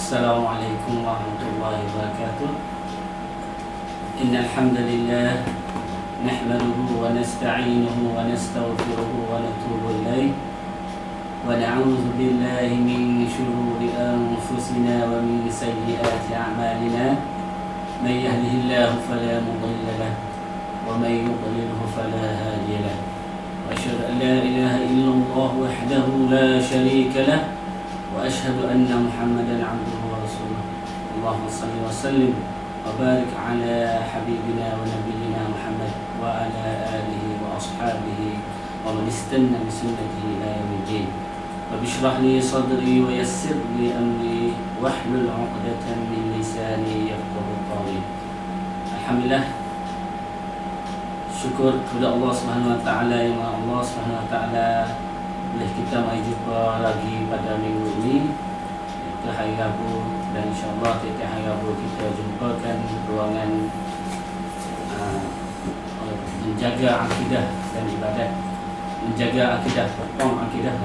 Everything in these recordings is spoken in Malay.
Assalamualaikum warahmatullahi wabarakatuh. Innal hamdalillah nahmaduhu wa nasta'inuhu wa nastaghfiruhu wa natubu ilayh wa na'udzu billahi min shururi anfusina wa min sayyiati a'malina. May yahdihillahu fala mudilla lahu wa may yudlilhu fala hadiya lahu. Wa asyhadu an la ilaha illallah wahdahu la syarika lahu wa asyhadu anna Muhammadan 'abduhu wa rasuluh. Allahumma shalli wa sallim wa barik ala habibina wa nabiyyina Muhammad wa ala alihi wa ashabihi wa man istanna bi sunnatihi ila yaumiddin. Rabbi shrah li sadri wa yassir li amri wahlul 'uqdatam min lisani yafqahu qawli. Alhamdulillah, syukur kepada Allah Subhanahu wa taala yang Allah Subhanahu wa taala boleh kita mai jumpa lagi pada minggu ini, iaitu hari Rabu, dan insya-Allah tiap hari Rabu kita jumpakan ruangan menjaga akidah dan ibadat, menjaga akidah, pokok akidah.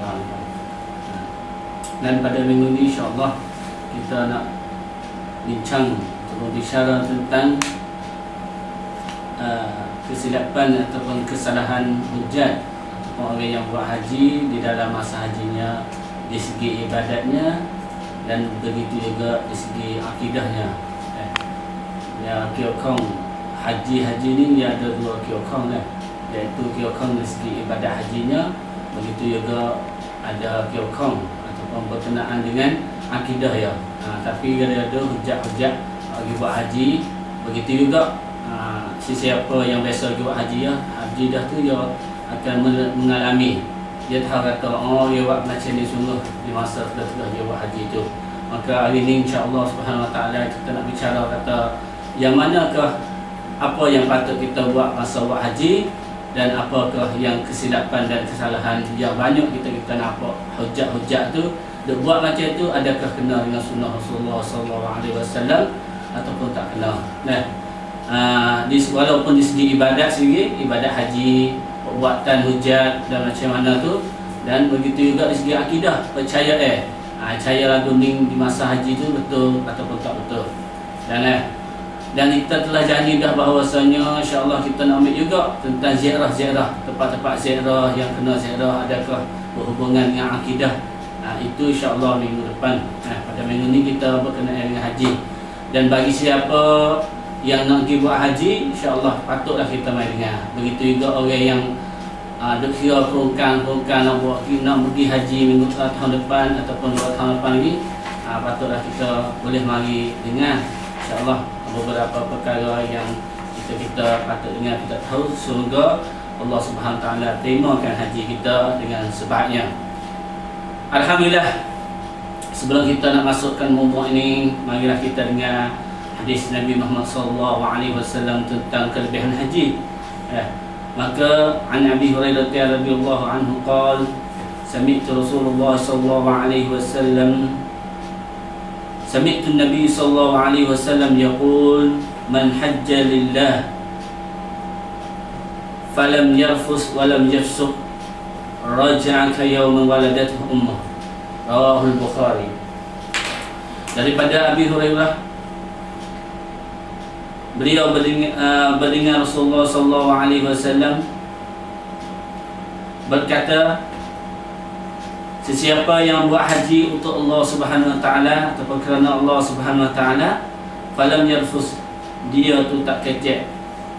Dan pada minggu ini insya-Allah kita nak bincang atau bicara tentang kesilapan ataupun kesalahan hujat orang yang buat haji di dalam masa hajinya, di segi ibadatnya dan begitu juga di segi akidahnya. Ya, kiokong haji ni dia ada dua kiokong lah, iaitu kiokong dari segi ibadat hajinya, begitu juga ada kiokong ataupun berkenaan dengan akidah ya. Tapi ada hujat-hujat bagi buat haji, begitu juga sesiapa yang biasa buat haji ya, haji dah tu ya akan mengalami, dia tahu kata oh dia buat macam ni sungguh di masa sudah dia buat haji tu. Maka hari ini insya-Allah Subhanahu wa taala kita nak bicara kata yang manakah apa yang patut kita buat masa buat haji dan apakah yang kesilapan dan kesalahan yang banyak kita nampak hujat-hujat tu dia buat macam tu, adakah kena dengan sunnah Rasulullah sallallahu alaihi wasallam ataupun tak kena. Walaupun di segi ibadat sendiri, ibadat haji, perbuatan hujat dan macam mana tu, dan begitu juga di segi akidah, percaya percaya lagu ni di masa haji tu betul ataupun tak betul. Dan kita telah janji dah bahawasanya insya-Allah kita nak ambil juga tentang ziarah-ziarah, tempat-tempat ziarah yang kena ziarah adakah berhubungan dengan akidah. Itu insya-Allah minggu depan. Pada minggu ni kita berkenaan dengan haji. Dan bagi siapa yang nak pergi buat haji, insya-Allah patutlah kita mai dengar. Begitu juga orang yang duk kira perungkang nak buat nak pergi haji minggu tahun depan ataupun 2 tahun depan lagi, patutlah kita boleh mari dengar insya-Allah beberapa perkara yang kita patut dengar, kita tahu semoga Allah Subhanahu wa taala terimakan haji kita dengan sebaiknya. Alhamdulillah, sebelum kita nak masukkan mawdu' ini, marilah kita dengar hadis Nabi Muhammad sallallahu alaihi wasallam tentang kelebihan haji. Maka an Abi Hurairah radhiyallahu anhu qala sami'tu Rasulullah sallallahu alaihi wasallam sami'tu Nabi sallallahu alaihi wasallam yaqul man hajja lillah falam yarfus wa lam yafsuq raja'a ka yawma waladathu ummuh. Rawahul Bukhari. Daripada Abi Hurairah, beliau berdengar Rasulullah sallallahu alaihi wasallam berkata, sesiapa yang buat haji untuk Allah Subhanahu wa taala ataupun kerana Allah Subhanahu wa taala, falam yarfus, dia tu tak kecek,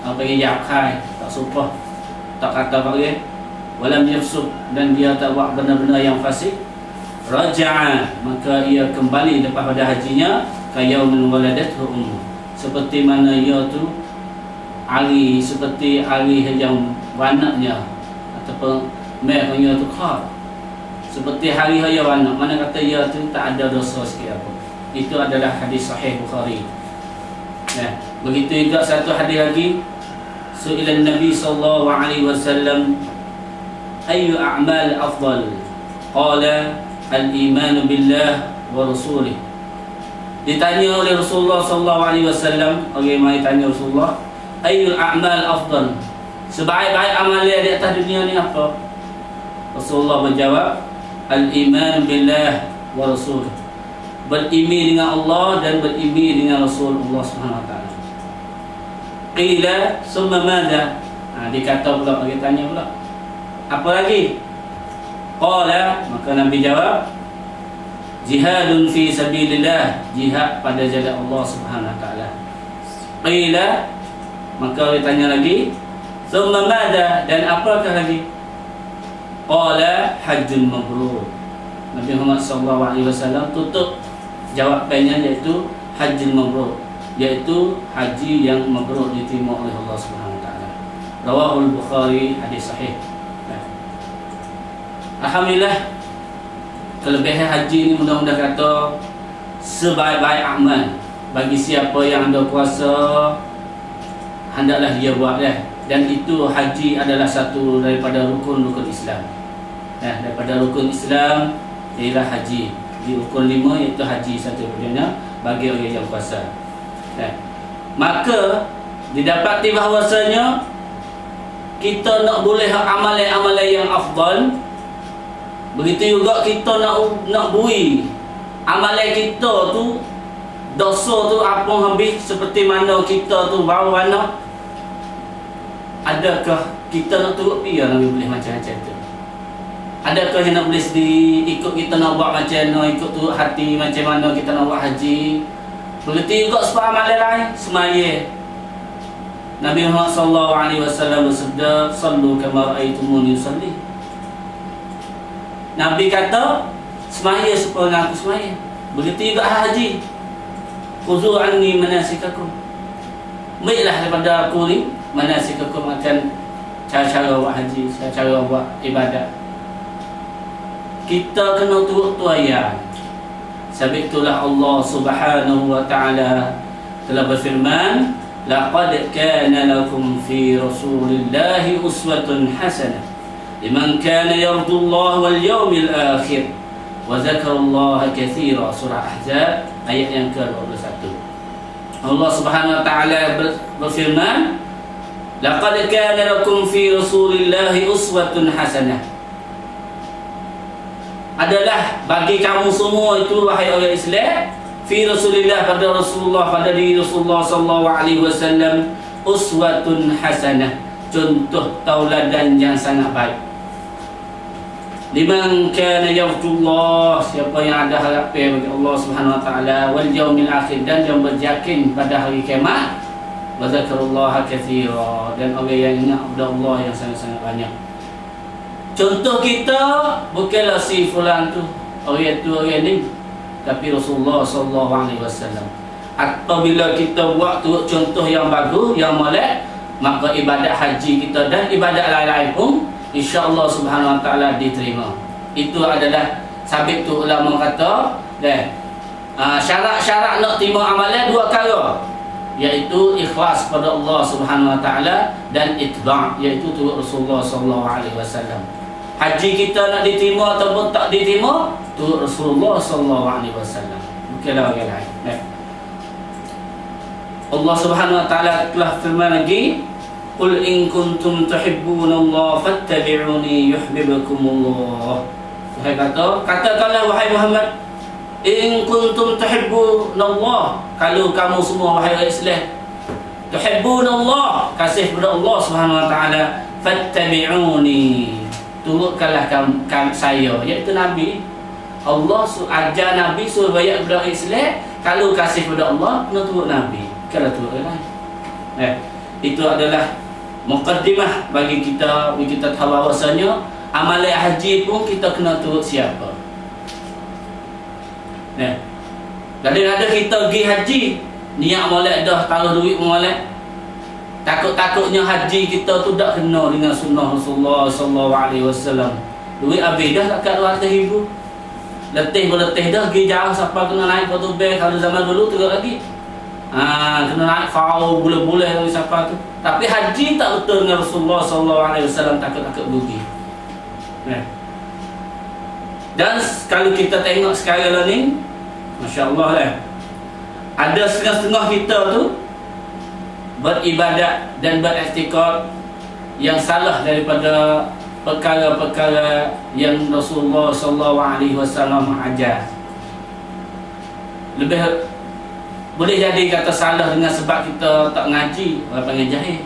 panggil yakai, tak sumpah, tak kata panggil, walam yafsuq, dan dia tak buat benda-benda yang fasik, raja'a, maka ia kembali lepas pada hajinya kayaumin waladathu ummuh, seperti mana ia tu seperti hari yang wanaknya ataupun merahnya tu khar, seperti hari raya wanak, mana kata ia tu tak ada dosa sikit apa. Itu adalah hadis sahih Bukhari. Begitu juga satu hadis lagi, su'ilan Nabi sallallahu alaihi wasallam ayyu a'mal afdal, qala al-iman billah wa rasulih. Ditanya oleh Rasulullah sallallahu alaihi wasallam, orang mai tanya Rasulullah, ayyul a'mal afdal, sebaik-baik amal di atas dunia ni apa? Rasulullah menjawab, al-iman billah wa rasulih, berimi dengan Allah dan berimi dengan Rasulullah Subhanahu Wa Taala. Qila summa madza? Dia kata pula, bagi tanya pula, apa lagi? Qala, maka Nabi jawab, jihadun fi sabilillah, jihad pada jalan Allah Subhanahu Wa Taala. Qila, maka dia tanya lagi, summa madza? Dan apakah lagi? Qala hajjun mabrur. Nabi Muhammad SAW tutup jawapannya, iaitu hajjun mabrur, iaitu haji yang mabrur, diterima oleh Allah Subhanahu Wa Taala. Rawahul Bukhari, hadis sahih. Alhamdulillah, kelebihan haji ini mudah-mudahan kata sebaik-baik amal bagi siapa yang ada kuasa, hendaklah dia buat dah. Dan itu haji adalah satu daripada rukun-rukun Islam. Daripada rukun Islam ialah haji. Di rukun 5 iaitu haji satu perjalanan bagi orang yang kuasa. Maka didapati bahawasanya kita nak boleh amalan-amalan yang afdal. Begitu juga kita nak bui amalan kita tu, dosa tu apa habis seperti mana kita tu bawa mana. Adakah kita nak turut dia Nabi boleh macam-macam tu? Adakah yang nak boleh sendiri ikut kita nak buat macam mana, ikut turut hati macam mana kita nak buat haji? Begitu juga sebab amalan lain, semaya. Nabi Muhammad SAW bersabda, sallu kama ra'aitumuni usalli. Nabi kata, semaya seperti aku semaya. Begitu juga haji, khuzu anni manasikakum. Baiklah daripada aku ni manasikakum, akan cara-cara buat haji, cara-cara buat ibadat. Kita kena turut tu ayat. Sebab itulah Allah Subhanahu Wa Taala telah berfirman, laqad kana lakum fi rasulillahi uswatun hasanah liman kana yarju Allah wal yawmil akhir wa dzakarallaha katsira. Surah Ahzab ayat yang ke-21. Allah Subhanahu Wa Taala berfirman, laqad kana lakum fi rasulillahi uswatun hasanah. Adalah bagi kamu semua itu, wahai orang Islam, fi Rasulillah, pada Rasulullah, pada diri Rasulullah sallallahu alaihi wasallam, uswatun hasanah, contoh tauladan yang sangat baik. Liman kana yarjullah, siapa yang ada harapan bagi Allah Subhanahu Wa Taala, wal yaumil akhir, dan yang beryakin pada hari kiamat, wa dzakarallaha katsira, dan orang yang ingat kepada Allah yang sangat-sangat banyak. Contoh kita bukanlah si fulan tu, orang tu, orang ni, tapi Rasulullah SAW. Apabila kita buat tu contoh yang bagus, yang molek, maka ibadat haji kita dan ibadat lain-lain pun insya-Allah Subhanahu Wa Taala diterima. Itu adalah sabit tu ulama kata, syarat-syarat nak terima amalan dua perkara, iaitu ikhlas pada Allah Subhanahu Wa Taala dan itba', iaitu turut Rasulullah SAW. Haji kita nak diterima ataupun tak diterima, turut Rasulullah SAW, bukanlah orang lain. Allah Subhanahu Wa Taala telah firman lagi, qul in kuntum tuhibbunallaha fattabi'uni yuhibbukumullah. Katakanlah wahai Muhammad, in kuntum tuhibbunallah, kalau kamu semua wahai Islam tuhibbunallah, kasih kepada Allah Subhanahu Wa Taala, fattabi'uni, turutkanlah saya, iaitu Nabi. Allah ajar Nabi suruh bayar kepada Islam, kalau kasih kepada Allah kena turut Nabi, kalau turut orang lain. Itu adalah muqaddimah bagi kita tahu bahawasanya amalan haji pun kita kena turut siapa. Kadang-kadang kita pergi haji, niat molek dah, taruh duit molek, takut-takutnya haji kita tu tak kena dengan sunnah Rasulullah SAW. Duit habis dah dekat 200,000. Letih dah, pergi jauh sampai kena naik photobag. Kalau zaman dulu teruk lagi, kena naik fau bulan-bulan sampai tu. Tapi haji tak betul dengan Rasulullah SAW, takut-takut rugi. Dan kalau kita tengok sekarang ni, Masya Allah lah, ada setengah-setengah kita tu beribadat dan beriktikad yang salah daripada perkara-perkara yang Rasulullah SAW ajar. lebih boleh jadi kata salah dengan sebab kita tak ngaji, orang panggil jahil.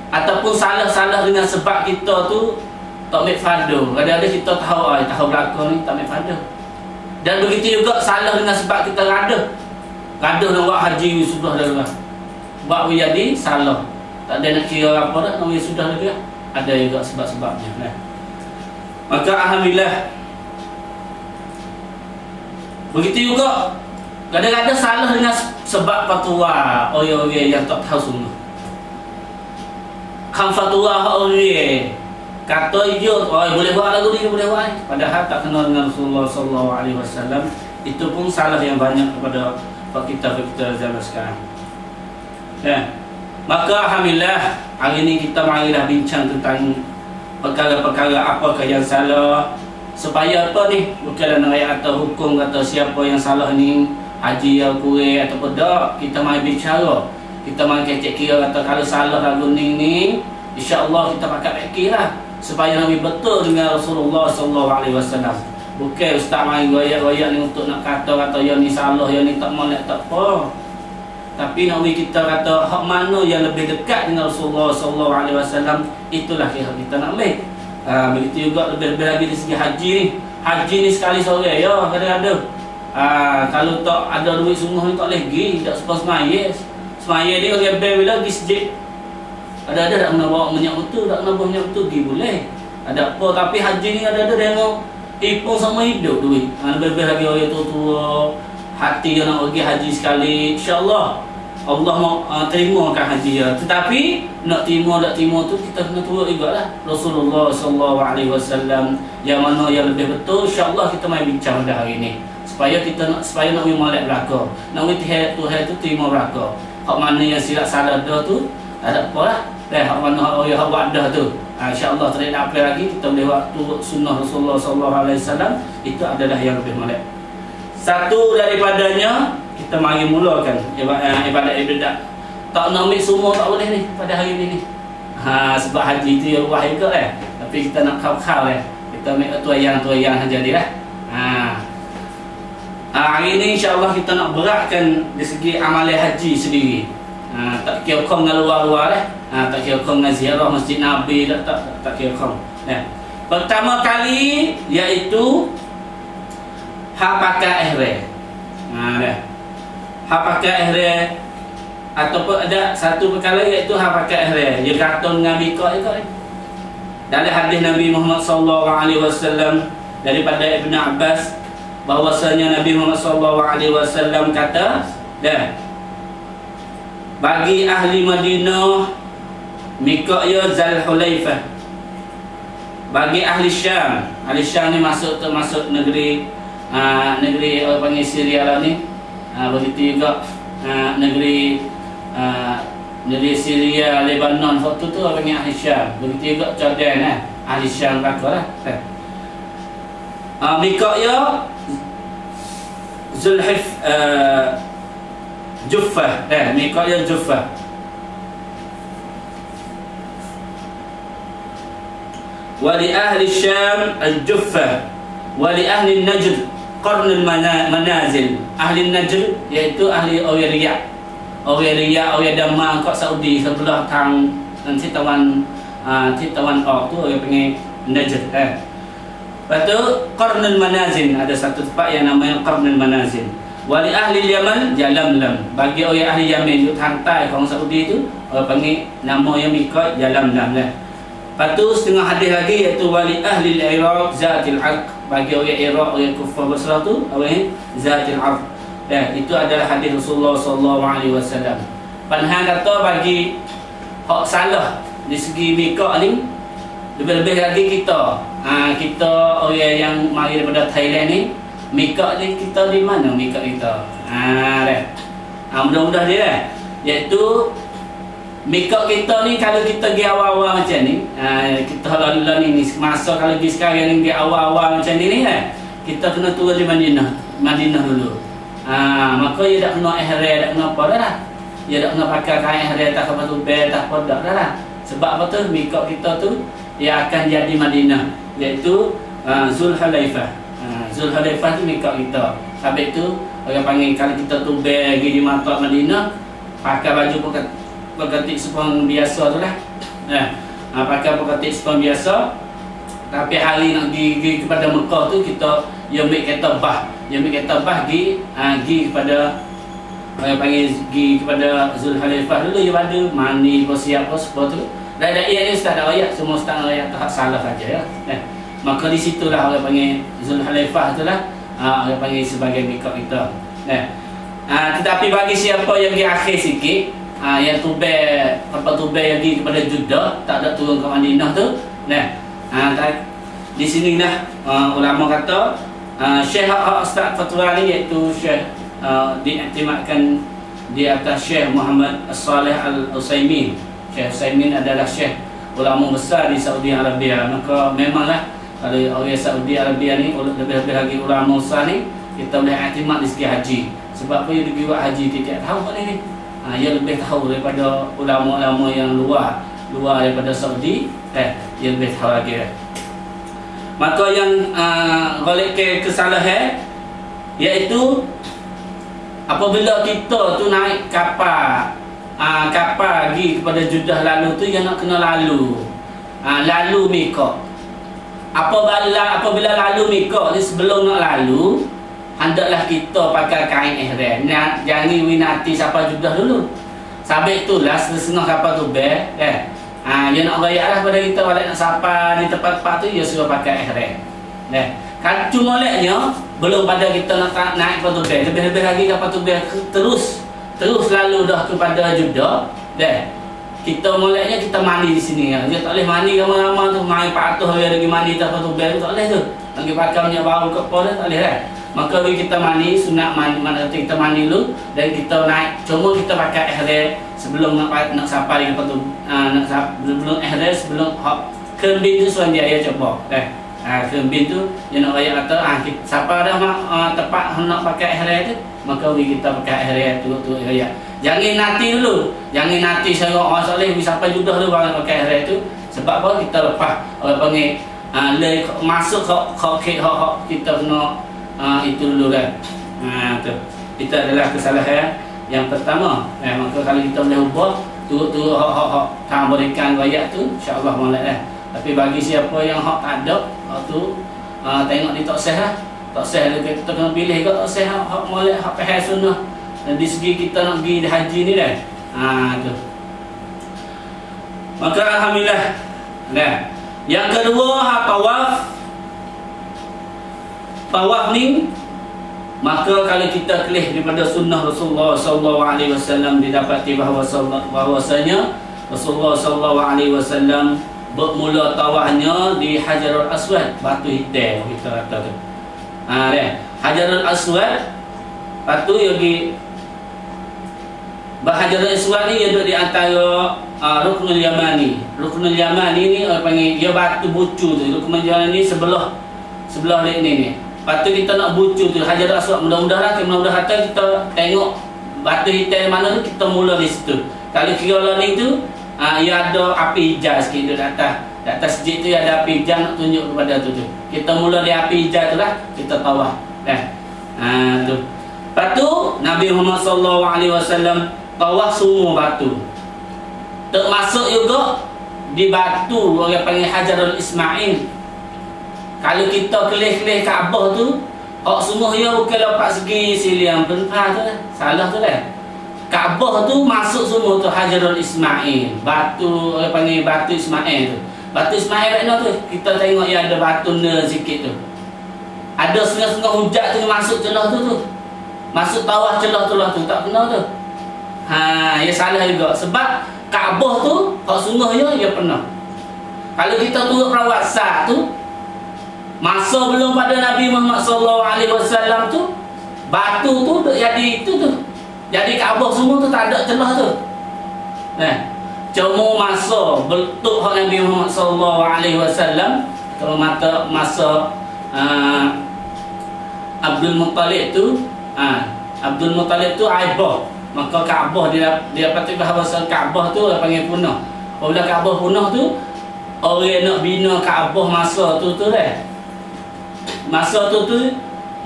Ataupun salah dengan sebab kita tu tak ambil fardu. Kadang-kadang kita tahu belakang ni tak ambil fardu. Dan begitu juga salah dengan sebab kita rada nak buat haji sudah dah lah. Buat jadi salah. Tak ada nak kira apa dah, nak sudah dah. Ada juga sebab-sebabnya lah. Maka alhamdulillah. Begitu juga kadang-kadang salah dengan sebab fatwa orang-orang yang tak tahu sungguh. Kan fatwa orang kata dia boleh buat lagu ni, boleh buat, padahal tak kenal dengan Rasulullah sallallahu alaihi wasallam. Itu pun salah yang banyak kepada kita zaman sekarang. Ya. Maka alhamdulillah hari ini kita marilah bincang tentang perkara-perkara apakah yang salah, supaya apa ni, bukanlah nak ayat atau hukum kata siapa yang salah ni haji yang kurang ataupun tak. Kita mari bicara, kita mari kecek kira kata kalau salah lagu ni insya-Allah kita pakai fikir lah supaya Nabi betul dengan Rasulullah sallallahu alaihi wasallam. Bukan ustaz mari goyak-goyak ni untuk nak kata yang ni salah, yang ni tak molek, tak apa. Tapi Nabi kita kata hak mana yang lebih dekat dengan Rasulullah sallallahu alaihi wasallam, itulah kira kita nak ambil. Begitu juga lebih-lebih lagi dari segi haji ni. Haji ni sekali sore ya kadang-kadang. Kalau tak ada duit sungguh ni tak boleh pergi, tak semaya. Semaya ni orang bel bila pergi masjid. Ada tak kena bawa minyak betul, tak kena bawa minyak betul pergi boleh. Ada apa, tapi haji ni ada tengok ipung sama hidup duit. Lebih-lebih lagi orang tua-tua, hati dia nak pergi haji sekali, insya-Allah Allah mau terimakan haji dia. Tetapi nak terima tak terima tu kita kena turut jugalah Rasulullah sallallahu alaihi wasallam yang mana yang lebih betul, insya-Allah kita mai bincang dah hari ni. Supaya nak molek belaka. Nak Tuhan tu terima belaka. Hak mana yang silap salah dah tu tak ada apalah. Hak mana hak buat dah tu. Insya-Allah tak ada apa lagi, kita boleh waktu sunnah Rasulullah sallallahu alaihi wasallam itu adalah yang lebih molek. Satu daripadanya kita mari mulakan ibadat. Tak nak ambil semua tak boleh ni pada hari ni. Sebab haji tu yang wah juga tapi kita nak kau-kau kita ambil tuayang-tuayang saja dia lah. Hari ni insya-Allah kita nak beratkan dari segi amalan haji sendiri. Tak kira kong dengan luar-luar tak kira kong dengan ziarah Masjid Nabi, tak kira kong. Pertama kali iaitu hak pakai ihram. Hak pakai ihram ataupun ada satu perkara iaitu hak pakai ihram. Dia gantung dengan miqat juga ni. Dalam hadis Nabi Muhammad sallallahu alaihi wasallam daripada Ibn Abbas bahwasanya Nabi Muhammad sallallahu alaihi wasallam kata, bagi ahli Madinah miqatnya Zulhulaifah. Bagi ahli Syam ni masuk negeri orang panggil Syria lah ni. Begitu juga negeri Syria, Lebanon, waktu tu orang panggil ahli Syam. Begitu juga Jordan ahli Syam lah. Miqatnya Juffah, miqatnya Juffah. Wali ahli Syam al-Juffah, wali ahli Najd Qarn al-Manazil. Ahli Najd iaitu ahli orang Riyadh, orang Dammam kat Saudi sebelah kang nanti tawan tu orang panggil Najd. Lepas tu Qarn al-Manazil, ada satu tempat yang namanya Qarn al-Manazil. Wali ahli Yaman Yalamlam. Bagi orang ahli Yaman duduk hantai orang Saudi tu orang panggil nama yang miqat Yalamlam lah. Lepas tu setengah hadis lagi iaitu wali ahli Iraq Zatil Arq. Bagi orang Iraq, orang kufar Basrah tu orang Zatil Arq. Itu adalah hadis Rasulullah sallallahu alaihi wasallam. Panhan kata bagi hak salah di segi miqat ni lebih-lebih lagi kita orang yang mari daripada Thailand ni, miqat ni kita di mana miqat kita? Mudah-mudah dia iaitu miqat kita ni kalau kita pergi awal-awal macam ni, kita lalu ni masa kalau pergi sekarang ni pergi awal-awal macam ni kita kena turun di Madinah dulu. Maka dia tak kena ihram, tak kena apa dah. Dia tak kena pakai kain ihram, tak apa tu bel, tak apa dah. Sebab apa tu miqat kita tu dia akan jadi Madinah, iaitu Zulhulaifah. Zulhulaifah tu miqat kita. Sampai tu orang panggil kalau kita tubel pergi di Makkah Madinah, pakai baju peketik sepong biasa tu lah. Pakai peketik sepong biasa. Tapi hari nak pergi kepada Mekah tu, kita ambil kereta bah. Ambil kereta bah pergi kepada orang panggil pergi kepada Zulhulaifah dulu. Dia ada mani persiap apa tu. Dan ayat ni Ustaz dah ayat, semua Ustaz ayat tak salah saja ya. Maka di situlah orang panggil Zulhulaifah tu lah, orang panggil sebagai mikot kita. Tetapi bagi siapa yang di akhir sikit, yang tubel yang pergi kepada Jeddah, tak ada turun ke Madinah tu. Di sini dah ulama kata Syekh Ustaz fatwa ni, iaitu Syekh diiktimadkan di atas Syekh Muhammad As-Salih Al-Utsaimin. Syekh Utsaimin adalah Syekh ulama besar di Saudi Arabia. Maka memanglah kalau orang Saudi Arabia ni lebih-lebih lagi ulama besar ni, kita boleh iktimad di segi haji. Sebab apa dia pergi buat haji tiap tahun ni? Dia lebih tahu daripada ulama-ulama yang luar daripada Saudi. Dia lebih tahu lagi. Maka yang balik ke kesalahan, iaitu apabila kita tu naik kapal pergi kepada Jeddah lalu tu, yang nak kena lalu mikot. Apabila lalu mikot ni, sebelum nak lalu, hendaklah kita pakai kain ihram. Jangan winati sampai Jeddah dulu. Sampai itulah setengah kapal tu dia nak rayak lah pada kita balik nak sampai di tempat-tempat tu, dia suruh pakai ihram. Kan cuma leknya belum pada kita nak naik kapal tu lebih-lebih lagi kapal tu terus lalu dah kepada Jeddah. Kita moleknya kita mandi di sini ya. Dia tak boleh mandi ramai-ramai tu, main 400 orang lagi mandi kapal tu tak boleh tu. Lagi pakai minyak bau ke apa tak boleh kan. Maka kita mandi, sunat mandi, kita mandi dulu dan kita naik. Cuma kita pakai ihram sebelum nak sampai kapal tu, sebelum ihram, sebelum kembin tu suan dia coba. Kembin tu dia nak raya kata siapa dah tempat nak pakai ihram tu, maka kita pakai ihram turut-turut raya. Jangan nanti dulu. Jangan nanti saya orang soleh sampai Jeddah dulu baru pakai ihram tu. Sebab apa? Kita lepas orang panggil masuk hak kita kena itu dulu kan. Tu. Itu adalah kesalahan yang pertama. Maka kalau kita boleh ubah turut-turut hak tak berikan rakyat tu, insya-Allah molek dah. Tapi bagi siapa yang hak tak ada, hak tu tengok dia tak sah lah. Tak sah kita kena pilih ke tak sah hak molek, hak faham sunnah. Dan di segi kita nak pergi di haji ni dah. Tu. Maka alhamdulillah. Yang kedua hak tawaf ni, maka kalau kita kelih daripada sunnah Rasulullah sallallahu alaihi wasallam, didapati bahawasanya Rasulullah sallallahu alaihi wasallam bermula tawafnya di Hajarul Aswad, batu hitam kita kata tu. Hajarul Aswad, batu yang di Hajarul Aswad ni duduk di antara Ruknul Yamani. Ruknul Yamani ni orang panggil dia batu bucu tu. Ruknul Yamani sebelah ni. Lepas tu kita nak bucu tu Hajarul Aswad, mudah-mudahan kita tengok batu hitam mana tu, kita mula di situ. Kalau kira learning tu ia ada api hijau sikit tu di atas masjid tu, ada api hijau nak tunjuk kepada tu. Kita mula di api hijau tu lah, kita tawaf. Tu. Lepas tu Nabi Muhammad sallallahu alaihi wasallam tawaf semua batu. Termasuk juga di batu orang panggil Hajarul Ismail. Kalau kita kelih-kelih Kaabah tu, hak semua dia bukan lepas segi siliang penpah tu lah. Salah tu lah. Kaabah tu masuk semua tu Hajarul Ismail. Batu orang panggil batu Ismail tu. Batu Ismail mana tu? Kita tengok yang ada batu ne sikit tu. Ada setengah-setengah hujat tu masuk celah tu. Masuk tawaf celah tu tak kena tu. Ya salah juga. Sebab Kaabah tu hak sungguh dia pernah. Kalau kita turut perawat sah tu, masa belum pada Nabi Muhammad sallallahu alaihi wasallam tu, batu tu duk jadi itu tu. Jadi Kaabah semua tu tak ada celah tu. Cuma masa bentuk hak Nabi Muhammad sallallahu alaihi wasallam, masa Abdul Muttalib tu, aibah. Maka Kaabah dia patut bahawa Kaabah tu dia panggil punah. Apabila Kaabah punah tu, orang nak bina Kaabah masa tu dah. Masa tu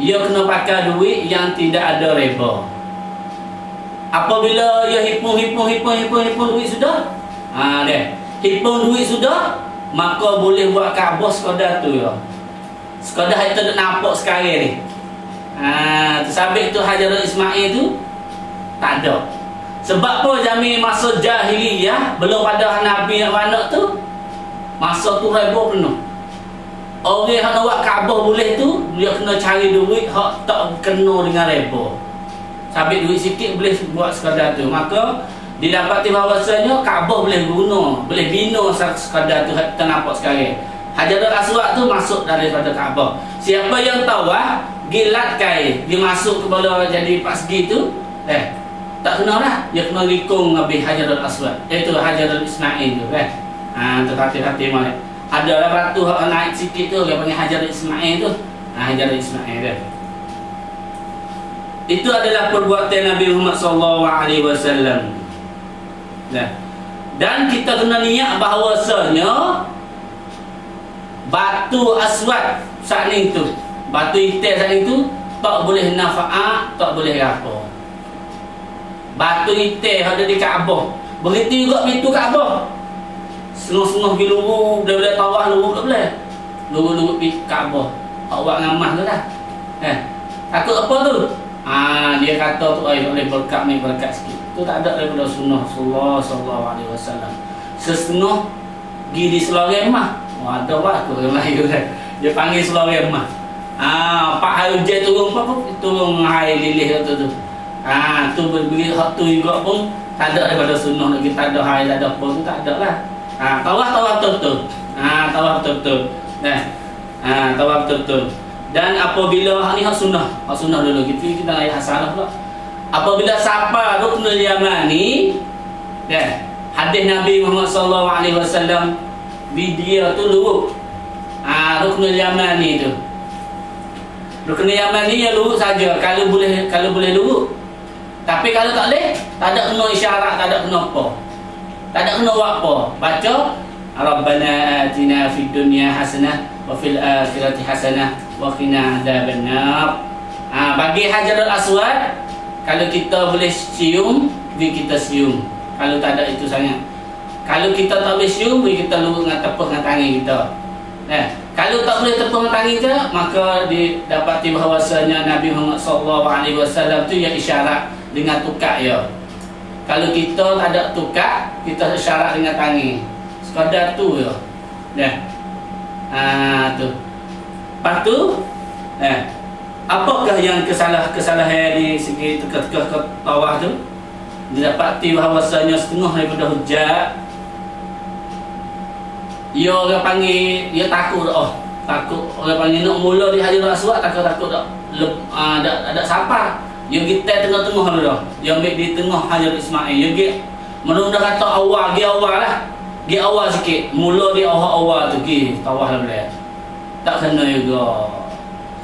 ia kena pakai duit yang tidak ada riba. Apabila ia hipung duit sudah, hipung duit sudah, maka boleh buat Kaabah sekadar tu ya. Sekadar kita nak nampak sekarang ni. Tersabit tu Hajarul Ismail tu tak ada. Sebab apa zaman masa jahiliyah belum ada Nabi yang mana tu, masa tu riba penuh. Orang yang nak buat Kaabah boleh tu, dia kena cari duit hak tak kena dengan riba. Sabit duit sikit boleh buat sekadar tu. Maka didapati bahawasanya Kaabah boleh guna, boleh bina sekadar tu kita nampak sekarang. Hajarul Aswad tu masuk daripada Kaabah. Siapa yang tawaf, gilat kai, dia masuk ke bola jadi pasgi tu, tak kena lah. Dia kena likung habis Hajarul Aswad. Itu Hajarul Ismail tu tu hati-hati malak. Ada lah batu naik sikit tu, dia panggil Hajarul Ismail tu. Hajarul Ismail tu. Itu adalah perbuatan Nabi Muhammad SAW. Dan kita kena niat bahawasanya batu aswad saat ni tu, batu hitam saat ni tu tak boleh nafa'at, tak boleh apa. Batu hitam ada di Kaabah. Begitu juga pintu Kaabah. Setengah-setengah pergi lurus, boleh tawaf lurus tak boleh. Lurus pergi Kaabah. Awak ngamah tu dah. Takut apa tu? Dia kata tu boleh berkat ni, berkat sikit. Tu tak ada daripada sunnah Rasulullah SAW. Setengah pergi di Selari Emah. Ada lah tu yang lain tu. Dia panggil Selari Emah. Pak hari hujan turun air lilih tu. Tu berbagi hak tu juga pun tak ada daripada sunnah lagi, tak ada air, tak ada apa tu, tak ada lah. Tawaf betul-betul. Tawaf betul-betul. Tawaf betul-betul. Dan apabila ni hak sunnah dulu kita ayat hasanah pula. Apabila sapa Ruknul Yamani, hadis Nabi Muhammad SAW, dia tu lurus. Ruknul Yamani tu. Ruknul Yamani ya lurus saja kalau boleh lurus. Tapi kalau tak boleh, tak ada kena isyarat, tak ada kena apa. Tak ada kena buat apa. Baca Rabbana atina fid dunya hasanah wa fil akhirati hasanah wa qina adzabannar. Bagi Hajarul Aswad, kalau kita boleh cium, kita cium. Kalau tak ada itu sangat. Kalau kita tak boleh cium, kita lurus dengan tepuk dengan tangan kita. Kalau tak boleh tepuk dengan tangan kita, maka didapati bahawasanya Nabi Muhammad SAW tu yang isyarat dengan tukar ya. Kalau kita tak ada tukar, kita isyarat dengan tangan. Sekadar tu ya. Tu. Lepas tu, apakah yang kesalahan di segi teka-teka ke bawah tu? Didapati bahawasanya setengah daripada hujat, dia orang panggil, dia takut takut orang panggil nak mula di Hajarul Aswad, takut dah ada siapa. Dia kita tengah-tengah tu dah. Dia ambil di tengah Hajarul Ismail. Dia pergi menunda kata awal, dia awal lah. Dia awal sikit. Mula di awal tu pergi tawaf lah boleh. Tak kena juga.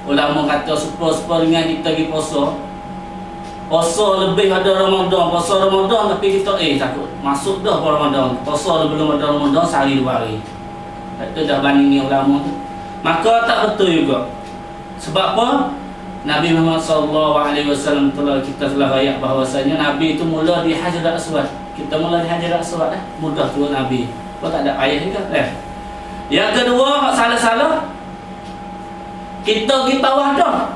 Ulama kata super dengan kita pergi puasa. Puasa lebih ada Ramadan, puasa Ramadan tapi kita takut masuk dah ke Ramadan. Puasa belum ada Ramadan sehari 2 hari. Itu dah bandingi ulama tu. Maka tak betul juga. Sebab apa? Nabi Muhammad SAW kita telah rakyat bahawasanya Nabi itu mula di Hajarul Aswad. Kita mula di Hajarul Aswad mudah tu Nabi. Kau tak ada payah juga. Yang kedua, hak salah-salah, kita tawaf dah.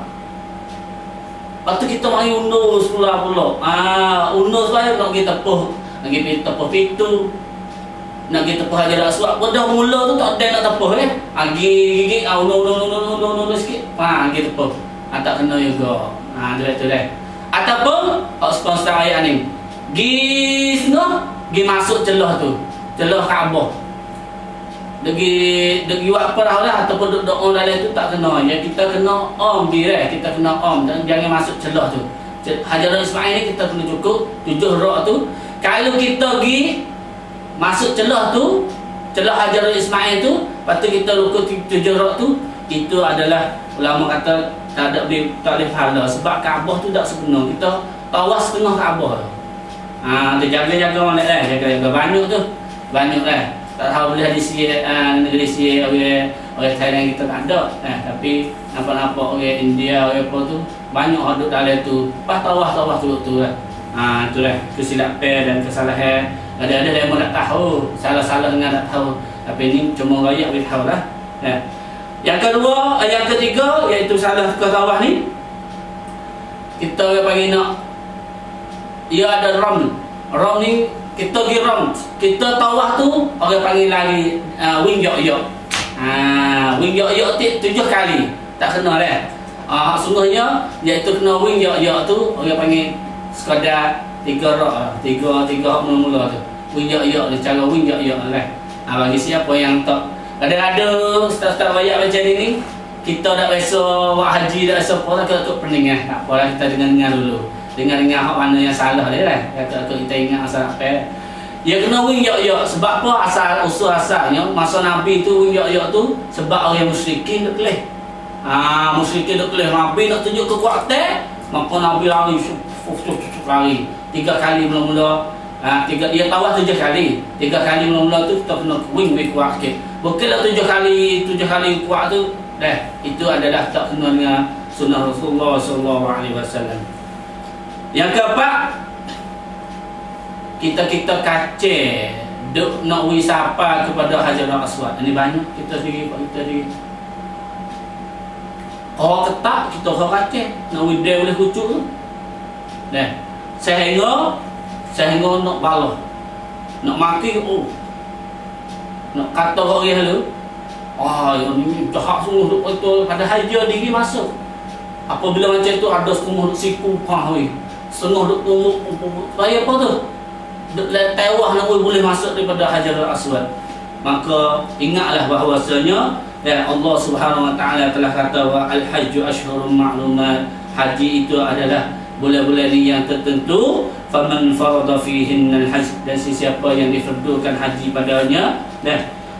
Lepas tu kita mari undur pula. Undur supaya nak pergi tepuh. Nak pergi tepuh pintu, nak pergi tepuh Hajarul Aswad. Dah mula tu tak ada nak tepuh gigi undur sikit. Pergi tepuh. Tak kena juga. Tu dah. Ataupun sponsor ayat ni. Gi masuk celah tu. Celah Kaabah. Degi buat apa lah ataupun duduk on dalam tu tak kena. Yang kita kena kita kena dan jangan masuk celah tu. Hajarul Ismail ni kita kena cukup 7 rak tu. Kalau kita pergi masuk celah tu, celah Hajarul Ismail tu, lepas tu kita lukut 7 rak tu, itu adalah ulama kata tak boleh pahala sebab Kaabah tu tak sepenuh. Kita tawaf setengah Kaabah tu. Dia jaga orang lain jaga banyak tu. Banyak lah. Tak tahu boleh di sini negeri sini Orang Thailand kita tak ada. Tapi nampak-nampak orang India, orang apa tu banyak duduk dalam tu. Pas tawah tu lah. Itulah kesilapan dan kesalahan. Ada yang tak tahu, salah-salah dengan tak tahu. Tapi ini cuma rakyat boleh tahu lah. Yang kedua, yang ketiga iaitu salah ke tawah ni. Kita orang panggil nak, ia ada ram. Ram ni kita pergi ram. Kita tawah tu orang panggil lari wing yok-yok. Wing yok-yok 7 kali. Tak kena dah. Sungguhnya iaitu kena wing yok-yok tu orang panggil sekadar 3 hak mula-mula tu. Wing yok-yok dia cara wing yok-yok lah. Bagi siapa yang tak ada ustaz-ustaz wayak macam ni, kita dah biasa buat haji, dah biasa apa, kita pening tak apalah, kita dengar dulu. Dengar hak mana yang salah dia lah. Kita ingat asal apa. Dia kena wing yok-yok sebab apa? Usul asalnya masa Nabi tu wing yok-yok tu sebab orang musyrikin duk kelih. Musyrikin duk kelih, Nabi nak tunjuk kekuatan, maka Nabi lari lari 3 kali mula-mula. Dia tawah 7 kali. 3 kali mula-mula tu kita kena wing kuat sikit. Bukanlah 7 kali kuat tu dah. Itu adalah tak kena dengan sunnah Rasulullah sallallahu alaihi wasallam. Yang keempat, kita kacau duk nak wisapa kepada Hajarul Aswad. Ini banyak kita sendiri. Orang ketak kita orang kacau nak widai boleh kucuk tu. Sehingga nak balah, nak maki, nak kata orang tu, yang ni jahat semua duk betul. Padahal dia diri masuk. Apabila macam tu ada semua duk siku setengah duk tumbuk, supaya apa tu? Duk tewah nak boleh masuk daripada Hajarul Aswad. Maka ingatlah bahawasanya Allah Subhanahu Wa Taala telah kata wa al-hajju ashhurun ma'lumat. Haji itu adalah bulan-bulan yang tertentu. Faman farada fihinna al-hajj, dan sesiapa yang difardukan haji padanya,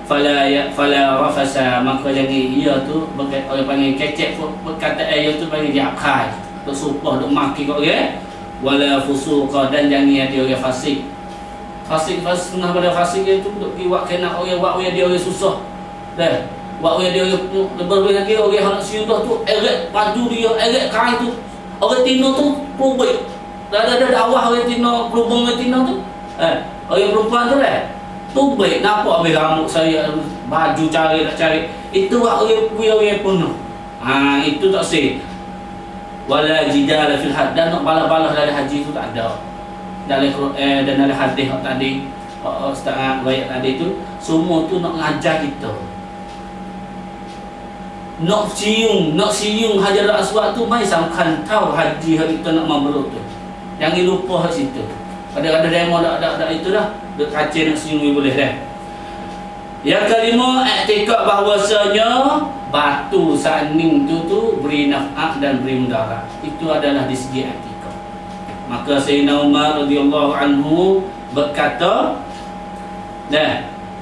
fala rafasa, maka jangan ia tu orang panggil kecek, perkataan ia tu panggil diakai, duk supah duk maki kau orang, wala fusuqa, dan jangan dia orang fasik. Fasik pada fasik itu duk buat kena orang buat dia orang susah. Buat dia orang lebih lagi orang nak siudah tu eret baju dia, eret kain tu. Orang Tino tu probik. Dah awah orang Tino, pelubung orang Tino tu. Orang perempuan tu tubik, nampak habis rambut saya, baju nak cari. Itu orang penuh. Itu tak sih. Wala jidala fil had, dan nak balas-balas dari haji tu tak ada. Dalam Quran dan dalam hadis tadi, Ustaz ayat tadi tu, semua tu nak ngajar kita. Nak siung Hajarul Aswad tu mai samkan tahu haji hari kita nak mabrur tu. Jangan lupa kat situ. Kadang-kadang demo tak itu dah. Duk kaca nak siung boleh dah. Yang kelima, i'tikad bahawasanya batu saning tu beri naf'ah dan beri mudarat. Itu adalah di segi i'tikad. Maka Sayyidina Umar radhiyallahu anhu berkata,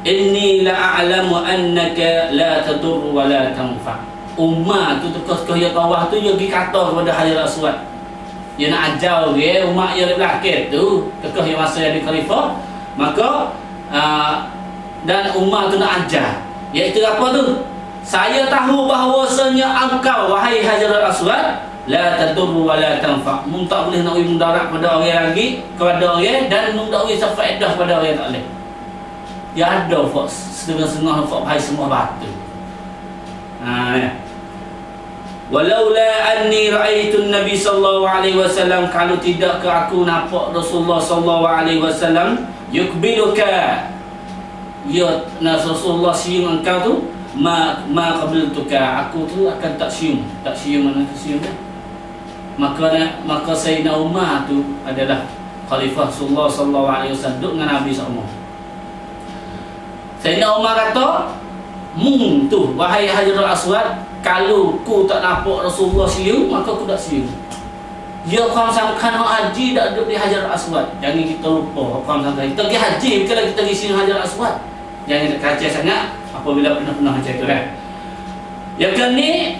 inni la'alamu annaka la tadur wa la tanfa. Umar tu tekah dia tawah tu dia pergi kata kepada Hajarul Aswad. Dia nak ajar dia, umat dia di belakang tu, tekah dia masa jadi khalifah. Maka dan Umar tu nak ajar. Iaitu apa tu? Saya tahu bahawasanya engkau wahai Hajarul Aswad la tadur wa la tanfa. Mun tak boleh nak mudarat pada orang lagi, kepada orang, dan mun tak boleh faedah pada orang tak boleh. Dia ada setengah-setengah bahai semua batu. Walaula anni ra'aitu Nabi sallallahu alaihi wasallam, kalau tidak ke aku nampak Rasulullah sallallahu alaihi wasallam yukbiluka, ya Rasulullah siung engkau tu, ma qabiltuka, aku tu akan tak siung mana tu siung dah. Maka Sayyidina Umar tu adalah khalifah Rasulullah sallallahu alaihi wasallam duduk dengan Nabi sallallahu. Sayyidina Umar kata, mung tu wahai Hajarul Aswad, kalau ku tak nampak Rasulullah siung, maka ku tak siung. Dia kaum sangkan haji tak duduk di Hajarul Aswad. Jangan kita lupa kaum sangkan kita pergi haji, bukanlah kita pergi siung Hajarul Aswad. Jangan kacau sangat apabila pernah macam tu kan. Yang ni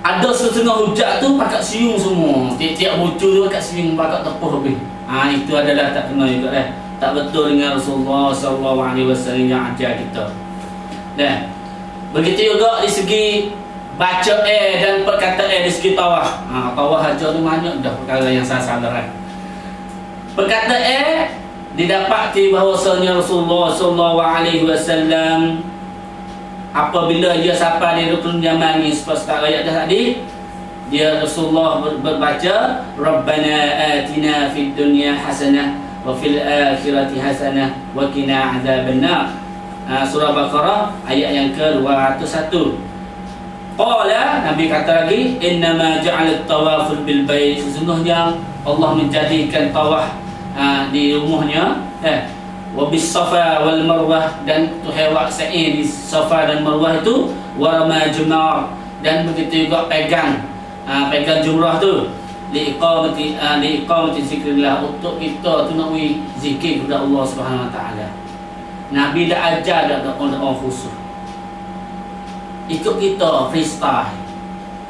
ada setengah hujat tu pakat siung semua. Tiap-tiap bocor tu pakat siung, pakat tepuh habis. Itu adalah tak kena juga dah. tak betul dengan Rasulullah SAW yang ajar kita. Dan begitu juga di segi baca dan perkata di segi tawah. Tawah aja tu banyak dah perkara yang salah-salah. Perkata didapati bahawasanya Rasulullah SAW apabila dia sampai di rukun Yaman ni seperti ayat dah tadi, dia Rasulullah berbaca Rabbana atina fid dunya hasanah wa fil akhirati hasanah wa qina adzabannar. Surah Baqarah ayat yang ke-201. Qala, Nabi kata lagi, innama ja'alat tawaful bil bait, sesungguhnya Allah menjadikan tawaf di rumahnya wa bis safa wal marwah, dan tuhewak sa'i di safa dan marwah itu, wa rama jumar, dan begitu juga pegang jumrah tu, liiqamati zikrillah, untuk kita tu nak zikir kepada Allah Subhanahu wa taala. Nabi dah ajar dah doa khusus. Ikut kita freestyle.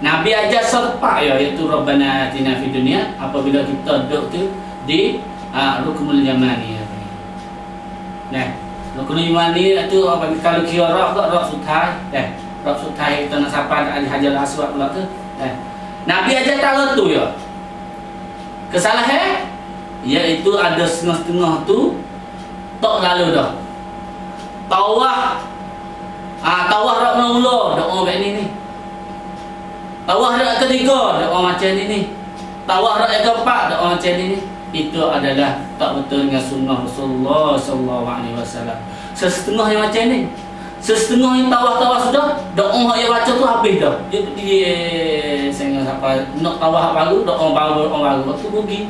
Nabi ajar serpak iaitu Rabbana atina fid dunya apabila kita duduk tu di Ruknul Yamani. Nah, Ruknul Yamani itu apa, kalau kira rak sutai, rak sutai kita nak sampai di Hajar Aswad pula tu. Nabi ajar tahu tu ya. Kesalahan iaitu ada setengah-setengah tu tak lalu dah. Tawah rak mula doa macam ni. Tawah rak ketiga doa macam ni. Tawah rak yang keempat doa macam ni. Itu adalah tak betul dengan sunnah Rasulullah SAW. Setengah yang macam ni, setengah yang tawah sudah, doa yang baca tu habis dah. Dia saya ingat apa, nak tawah baru, doa baru, waktu rugi.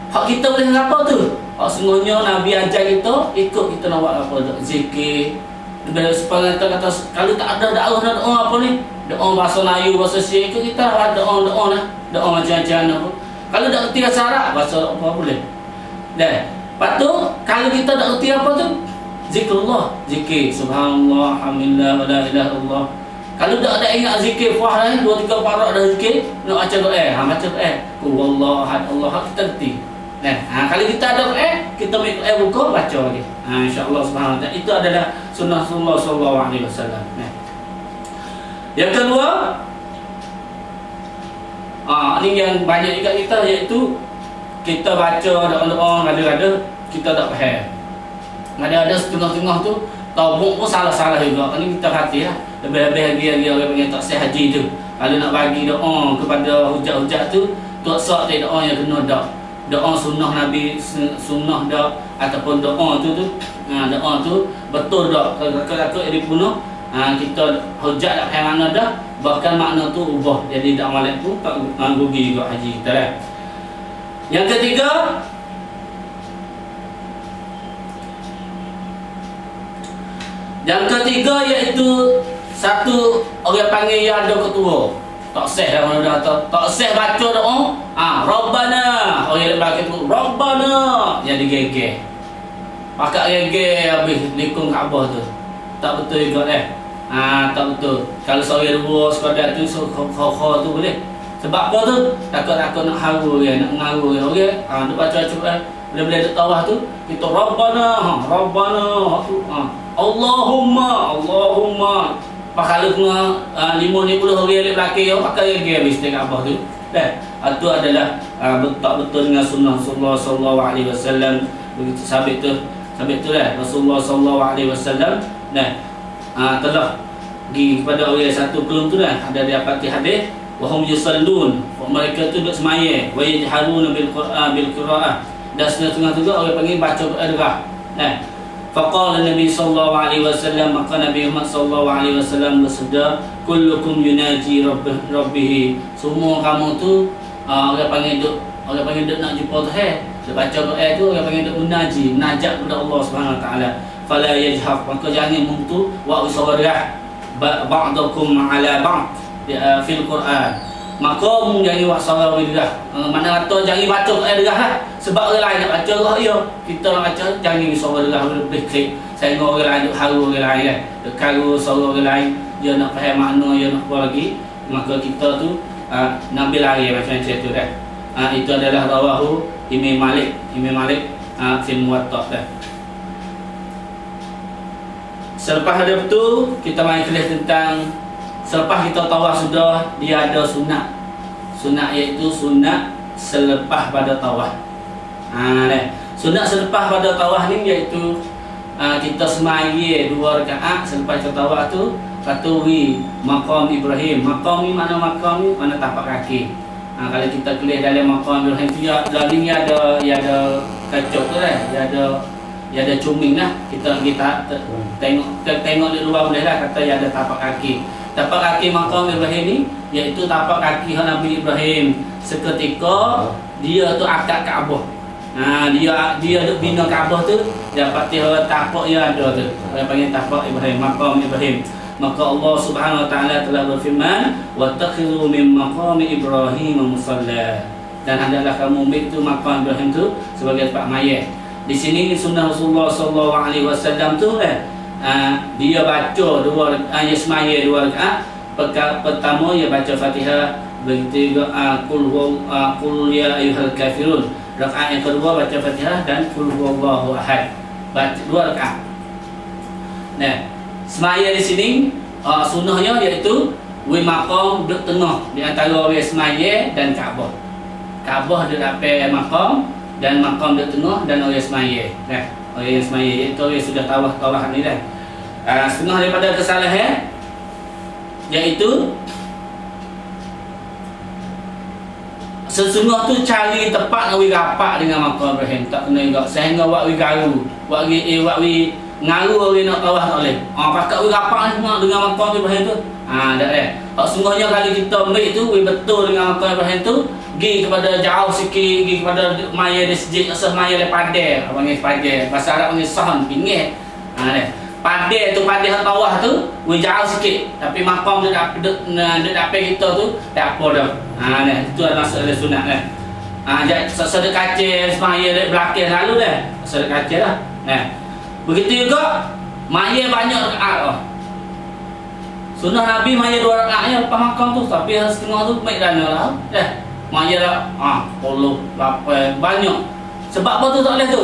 Hak kita boleh apa tu? Hak sungguhnya Nabi ajar kita, ikut kita nak buat apa, zikir. Bila sepanjang kata kalau tak ada doa apa ni, doa bahasa Melayu, bahasa Syekh, ikut kita lah doa macam-macam apa. Kalau tak kerti bahasa Arab, bahasa apa boleh. Dan lepas tu kalau kita tak kerti apa tu, zikrullah, zikir subhanallah, alhamdulillah, wa la ilaha illallah. Kalau tak ada ingat zikir fah 2 3 parak dah zikir, nak baca doa, baca doa, wallahu ahad, Allah kita kerti. Kalau kita ada kita ambil buka baca lagi. Insya-Allah subhanahu wa taala. Itu adalah sunnah Rasulullah SAW. Yang kedua, ni yang banyak juga kita, iaitu kita baca doa ada kita tak faham. Ada setengah-setengah tu tabuk pun salah-salah juga. Ini kita hati lah. Lebih-lebih lagi orang panggil taksir haji tu. Kalau nak bagi doa kepada hujat-hujat tu, tak sah doa yang kena dak. Doa sunnah Nabi, sunnah dak, ataupun doa tu doa tu betul dak. Kalau dibunuh, kita hujat tak faham mana dah, bahkan makna tu ubah. Jadi dak malik pun tak rugi juga haji kita lah. Yang ketiga, iaitu satu orang panggil yang ada ketua. Tak sah dah mana dah tak sah baca doa. Rabbana, orang yang belakang tu Rabbana, jadi gegeh. Pakak gegeh habis likung Kaabah tu. Tak betul juga tak betul. Kalau seorang dua sekadar tu kau tu boleh. Sebab apa tu? Takut-takut nak haru ya, nak mengaru ya. Okey. Nak baca bila duduk tawah tu, kita Rabbana, Allahumma. Kalau kena 50 orang yang belakang pakai gaya mesti kat Abah tu. Itu adalah tak betul dengan sunnah Rasulullah SAW. Begitu sabit tu Rasulullah SAW telah pergi kepada orang satu kelum tu ada dapati hadis wahum yusallun, mereka tu duduk semaya, wa yajharuna bil qira'ah, dan setengah juga orang panggil baca derah. Faqala Nabi sallallahu alaihi wasallam, maka Nabi Muhammad sallallahu alaihi wasallam bersabda, kullukum yunaji rabbih, semua kamu tu orang panggil duk nak jumpa Tuhan, dia baca doa tu orang panggil duk munajat kepada Allah Subhanahu wa taala. Fala yajhar, maka jangan mungtu wa usawarah ba'dakum ala ba'd fil Quran, maka jangan buat suara wirah. Mana kata jangan baca wirah lah. Sebab orang lain nak baca roh ya. Kita nak baca jangan suara wirah lebih klik. Saya dengan orang lain duk haru orang lain kan. Duk karu suara orang lain, dia nak faham makna, dia nak apa lagi. Maka kita tu nak ambil lari macam tu dah. Itu adalah rawahu Imam Malik fil Muwatta dah. Selepas ada itu kita main kelas tentang selepas kita tawaf sudah, dia ada sunat. Sunat iaitu sunat selepas pada tawaf. Sunat selepas pada tawaf ni iaitu kita semaya 2 rakaat selepas kita tawaf tu katui maqam Ibrahim. Maqam ni mana maqam ni? Mana tapak kaki. Kalau kita kelih dalam maqam Ibrahim tu ya ada kacau tu lah, dia ada cuming lah. Kita tengok di luar boleh lah kata dia ada tapak kaki. Tapak kaki maqam Ibrahim ni iaitu tapak kaki Nabi Ibrahim seketika dia tu akad Kaabah. Dia duk bina Kaabah tu, dia pati tapak dia ada tu. Dia panggil tapak Ibrahim, maqam Ibrahim. Maka Allah Subhanahu wa taala telah berfirman, "Wattakhidhu min maqami Ibrahim musalla." Dan hendaklah kamu ambil tu maqam Ibrahim tu sebagai tempat mayat. Di sini sunnah Rasulullah sallallahu alaihi wasallam tu dia baca ayat semaya 2 rakaat. Pertama dia baca Fatihah, begitu juga qul ya ayyuhal kafirun. Rakaat yang kedua baca Fatihah dan qul huwallahu ahad. Baca 2 rakaat. Semaya di sini sunnahnya iaitu maqam duduk tengah di antara semaya dan Kaabah. Kaabah duduk depan maqam dan maqam duduk tengah dan semaya. Orang semaya iaitu orang sudah tawaf ni dah. Setengah daripada kesalahan iaitu sesungguh tu cari tempat nak rapat dengan maqam Ibrahim tak kena juga sehingga buat garu buat ngaru orang nak tawaf tak boleh. Pakat rapat dengan maqam Ibrahim tu. Tak dah. Sesungguhnya kalau kita ambil tu betul dengan maqam Ibrahim tu, pergi kepada jauh sikit, pergi kepada maya di masjid, maya le padel, panggil padel. Bahasa Arab panggil sahn, pinggir. Padel tu padel tawaf tu, jauh sikit. Tapi maqam dia dapat kita tu tak apa dah. Itu adalah maksud sunat dah. Sedek kaca semaya di belakang lalu dah. Sedek kaca dah. Begitu juga maya banyak rakaat lah. Sunnah Nabi maya 2 rakaat je lepas maqam tu, tapi setengah tu baik dana lah. Maya dah 8 banyak. Sebab apa tu tak boleh tu?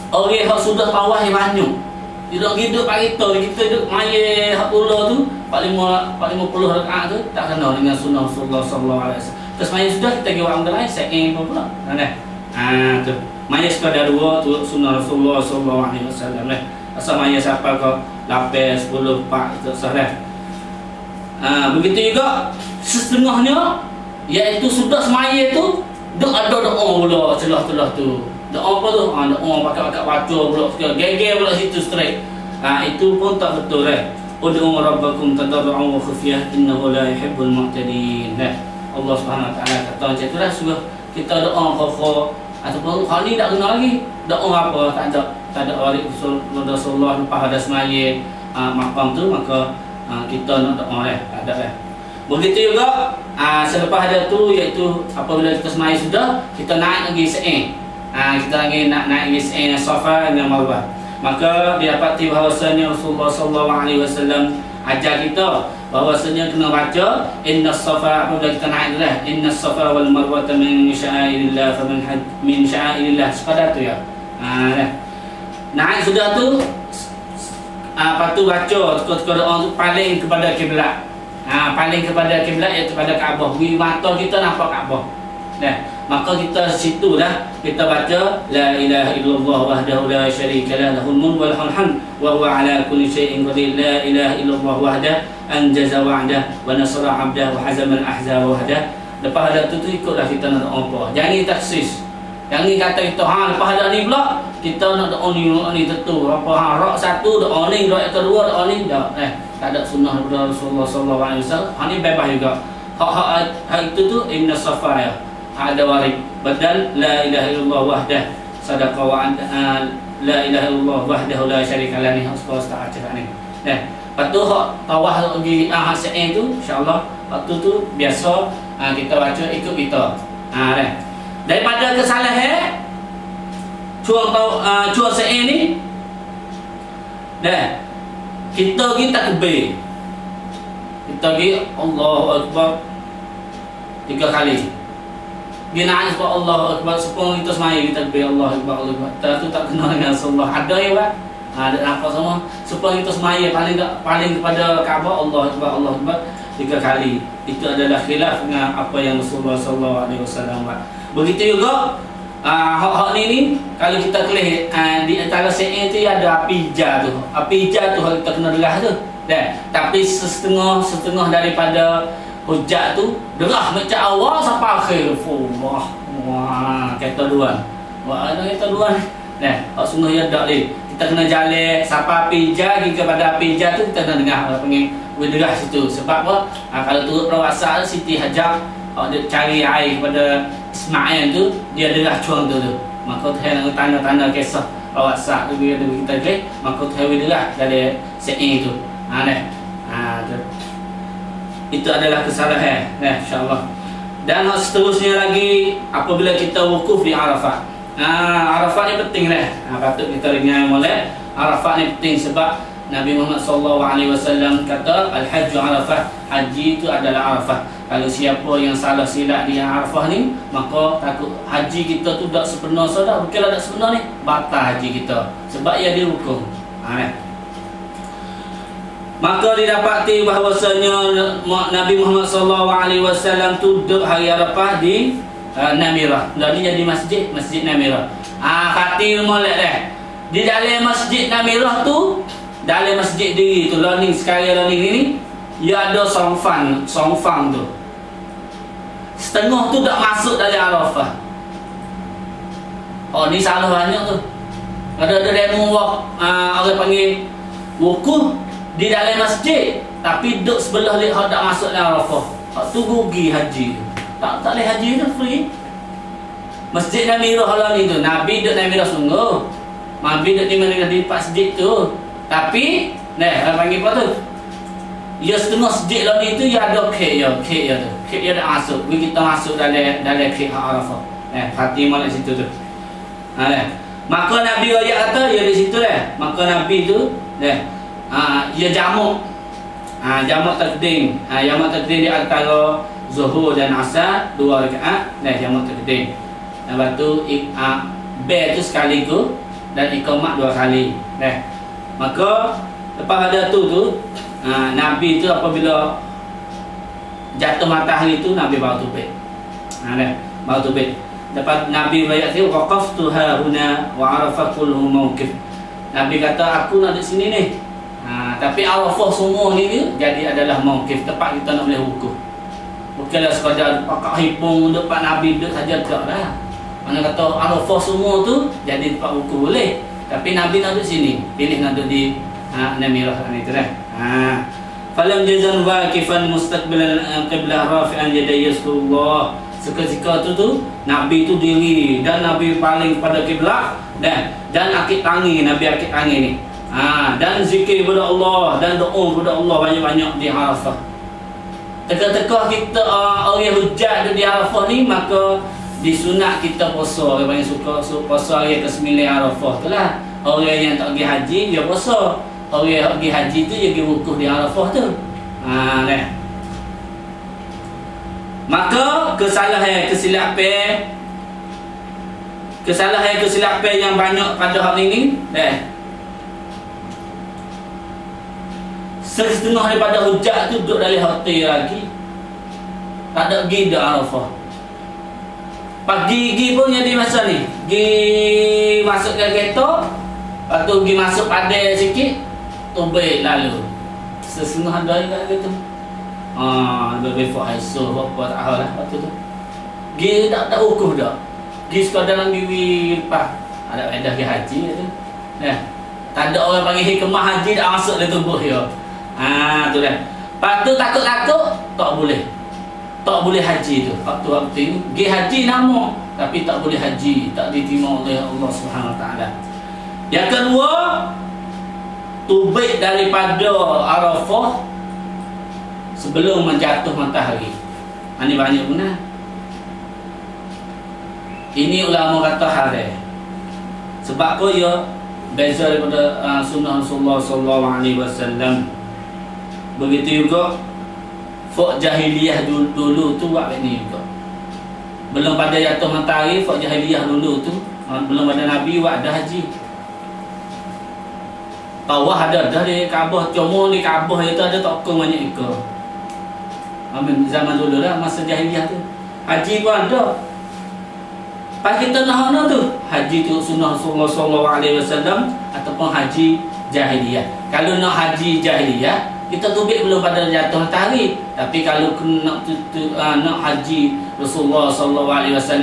Orang yang sudah tawaf yang banyak. Hidup pagi tu kita duduk maya 10 tu 50 rakaat tu tak kena dengan sunnah Rasulullah sallallahu alaihi wasallam. Terus maya sudah kita pergi orang lain second apa pula. Tu. Maya sekadar 2 tu sunnah Rasulullah sallallahu alaihi wasallam lah. Asal maya siapa kau 8 10 4 tu sah dah. Begitu juga setengahnya iaitu sudah semaya tu ada doa pula celah-celah tu. Doa apa tu? Doa pakai baca pula geger pula situ straight. Itu pun tak betul Ud'u rabbakum tadarru'an wa khufyah innahu la yuhibbul mu'tadin. Allah Subhanahu wa taala kata macam itulah suruh kita doa khuf ataupun hal ni tak kena lagi. Doa apa tak ada waris Rasulullah lepas ada semaya maqam tu maka kita nak doa tak ada Begitu juga selepas ada tu iaitu apabila kita semaya sudah kita naik lagi kita lagi nak naik lagi Safa dengan Marwah. Maka didapati bahawasanya Rasulullah sallallahu alaihi wasallam ajar kita bahawasanya kena baca innas safa apabila kita naik dah innas safa wal marwah min sya'airillah faman min sya'airillah sekadar tu ya. Naik sudah tu lepas tu baca ketika doa tu paling kepada kiblat. Paling kepada kiblat iaitu pada Kaabah. Mata kita nampak Kaabah. Maka kita situlah kita baca la ilaha illallah wahdahu la syarika lah lahul mulku wa lahul hamd wa huwa ala kulli syai'in qadir la ilaha illallah wahdahu anjaza wa'dah wa nasara 'abdah wa hazama al-ahzaba wahdah. Lepas ada tu ikutlah kita nak doa apa. Jangan taksis. Jangan kata kita lepas ada ni pula kita nak doa ni tentu apa rak satu doa ni rak kedua doa ni dah tak ada sunnah daripada Rasulullah sallallahu alaihi wasallam. Ni bebas juga. Hak itu tu inna safa ya. Ada warid badal la ilaha illallah wahdah sadaqa wa la ilaha illallah wahdahu la syarika lah ni harus tak cakap ni. Lepas tu tawah di sa'i tu insya-Allah waktu tu biasa kita baca ikut kita. Daripada kesalahan cuaca sa'i ni kita pergi takbir. Kita pergi Allahu Akbar 3 kali. Dia nak sebab Allah Akbar, sepuluh kita semaya kita takbir Allah Akbar, Allah Akbar. Tu tak kenal dengan Rasulullah. Ada ya Pak? Ada nampak semua. Sepuluh kita semaya paling kepada Kaabah Allah Akbar, Allah Akbar 3 kali. Itu adalah khilaf dengan apa yang Rasulullah sallallahu alaihi wasallam buat. Begitu juga hak-hak ni kalau kita kelih di antara syair tu ada api hijau tu. Api hijau tu kita kena derah tu. Tapi setengah daripada hujat tu derah macam awal sampai akhir. Allah. Wah, kata dua. Wah, ada kata dua. Hak sungguh ya dak ni. Kita kena jalan sampai api hijau kepada api hijau tu kita kena dengar orang panggil derah situ. Sebab apa? Kalau turut perwasa Siti Hajar dia cari air kepada Ismail tu, dia derah cuang tu. Maka Tuhan tanda-tanda kisah perwasa tu bila kita ke, maka Tuhan derah dari syair tu. Itu adalah kesalahan, insya-Allah. Dan seterusnya lagi apabila kita wukuf di Arafah. Arafah ni penting patut kita dengar molek. Arafah ni penting sebab Nabi Muhammad SAW kata al-hajju Arafah, haji itu adalah Arafah. Kalau siapa yang salah silap di Arafah ni, maka takut haji kita tu tak sebenar sudah. Bukanlah tak sebenar ni, batal haji kita sebab ia dihukum. Maka didapati bahawasanya Nabi Muhammad SAW tu duduk hari Arafah di Namirah. Dan ni jadi Masjid Namirah. Khatir molek di dalam Masjid Namirah tu, dalam masjid diri tu learning sekarang ni, ia ada songfang tu. Setengah tu tak masuk dari Arafah. Ni salah banyak tu. Ada demo orang panggil wukuf di dalam masjid, tapi duduk sebelah dia tak masuk dalam Arafah. Tu rugi haji. Tak boleh haji tu free. Masjid Namirah lah ni tu. Nabi duduk Namirah sungguh. Nabi duduk di masjid tu. Tapi, orang panggil apa tu? Ya setengah masjid lah ni tu, ya ada kek ya tu. Kek ya dah masuk. Kita masuk dalam kek Arafah. Fatimah di situ tu. Maka Nabi ayat kata, ya di situ Maka Nabi tu, ia jamuk. Jamak takdim. Jamak takdim di antara Zuhur dan Asar 2 rakaat. Jamak takdim. Lepas tu B tu sekaligus dan iqamah 2 kali. Maka lepas ada tu Nabi tu apabila jatuh matahari tu Nabi baru tubik. Baru tubik. Lepas Nabi bayat tu waqaftu huna wa Arafah kulluhu mawqif. Nabi kata aku nak di sini ni. Tapi Arafah semua ni jadi adalah mawqif, tempat kita nak boleh wukuf. Bukanlah sekadar pakak hipung depan Nabi duduk saja tak dah. Mana kata Arafah semua tu jadi tempat wukuf boleh. Tapi Nabi nak duduk sini, pilih nak duduk di Namirah ni tu falam jazan waqifan mustaqbilan qiblah rafi'an yadayhi Rasulullah. Seketika tu Nabi tu diri dan Nabi paling kepada kiblat dan akid tangi, Nabi akid tangi ni. Dan zikir kepada Allah dan doa kepada Allah banyak-banyak di Arafah. Teka-teka kita orang hujat di Arafah ni, maka disunat kita puasa. Orang yang suka puasa hari ke-9 Arafah tu lah. Orang yang tak pergi haji dia puasa. Orang yang pergi haji tu dia pergi wukuf di Arafah tu. Maka kesilapan yang banyak pada hari ini setengah daripada hujat tu duduk dalam hotel lagi, tak ada pergi di Arafah. Pagi pun jadi masa ni pergi masuk ke kereta, lepas tu pergi masuk padai sikit, tubik lalu setengah ada juga gitu. Lebih fahisuh apa tak tahu lah waktu tu. Pergi tak wukuf dah. Pergi sekadar dalam diri lepas ada faedah ke haji tu. Tak ada orang panggil hikmah haji tak masuk dalam tubuh dia. Tu dah. Lepas tu takut-takut tak boleh. Tak boleh haji tu. Waktu ni pergi haji nama tapi tak boleh haji, tak diterima oleh Allah Subhanahu Wa Taala. Yang kedua, tubik daripada Arafah sebelum menjatuh matahari. Ini banyak guna. Ini ulama kata haram. Sebab apa ya? Beza daripada sunnah Rasulullah SAW. Begitu juga folk jahiliyah dulu tu buat ni juga. Belum pada jatuh matahari Fak jahiliyah dulu tu, belum ada Nabi buat ada haji. Tawah ada dah di Kaabah, cuma di Kaabah itu ada tokong banyak ikut. Amin zaman dulu lah, masa jahiliyah tu. Haji pun ada. Pas kita nak tu, haji tu sunnah Rasulullah SAW ataupun haji jahiliyah. Kalau nak haji jahiliyah, kita tubik belum pada jatuh matahari. Tapi kalau nak haji Rasulullah SAW,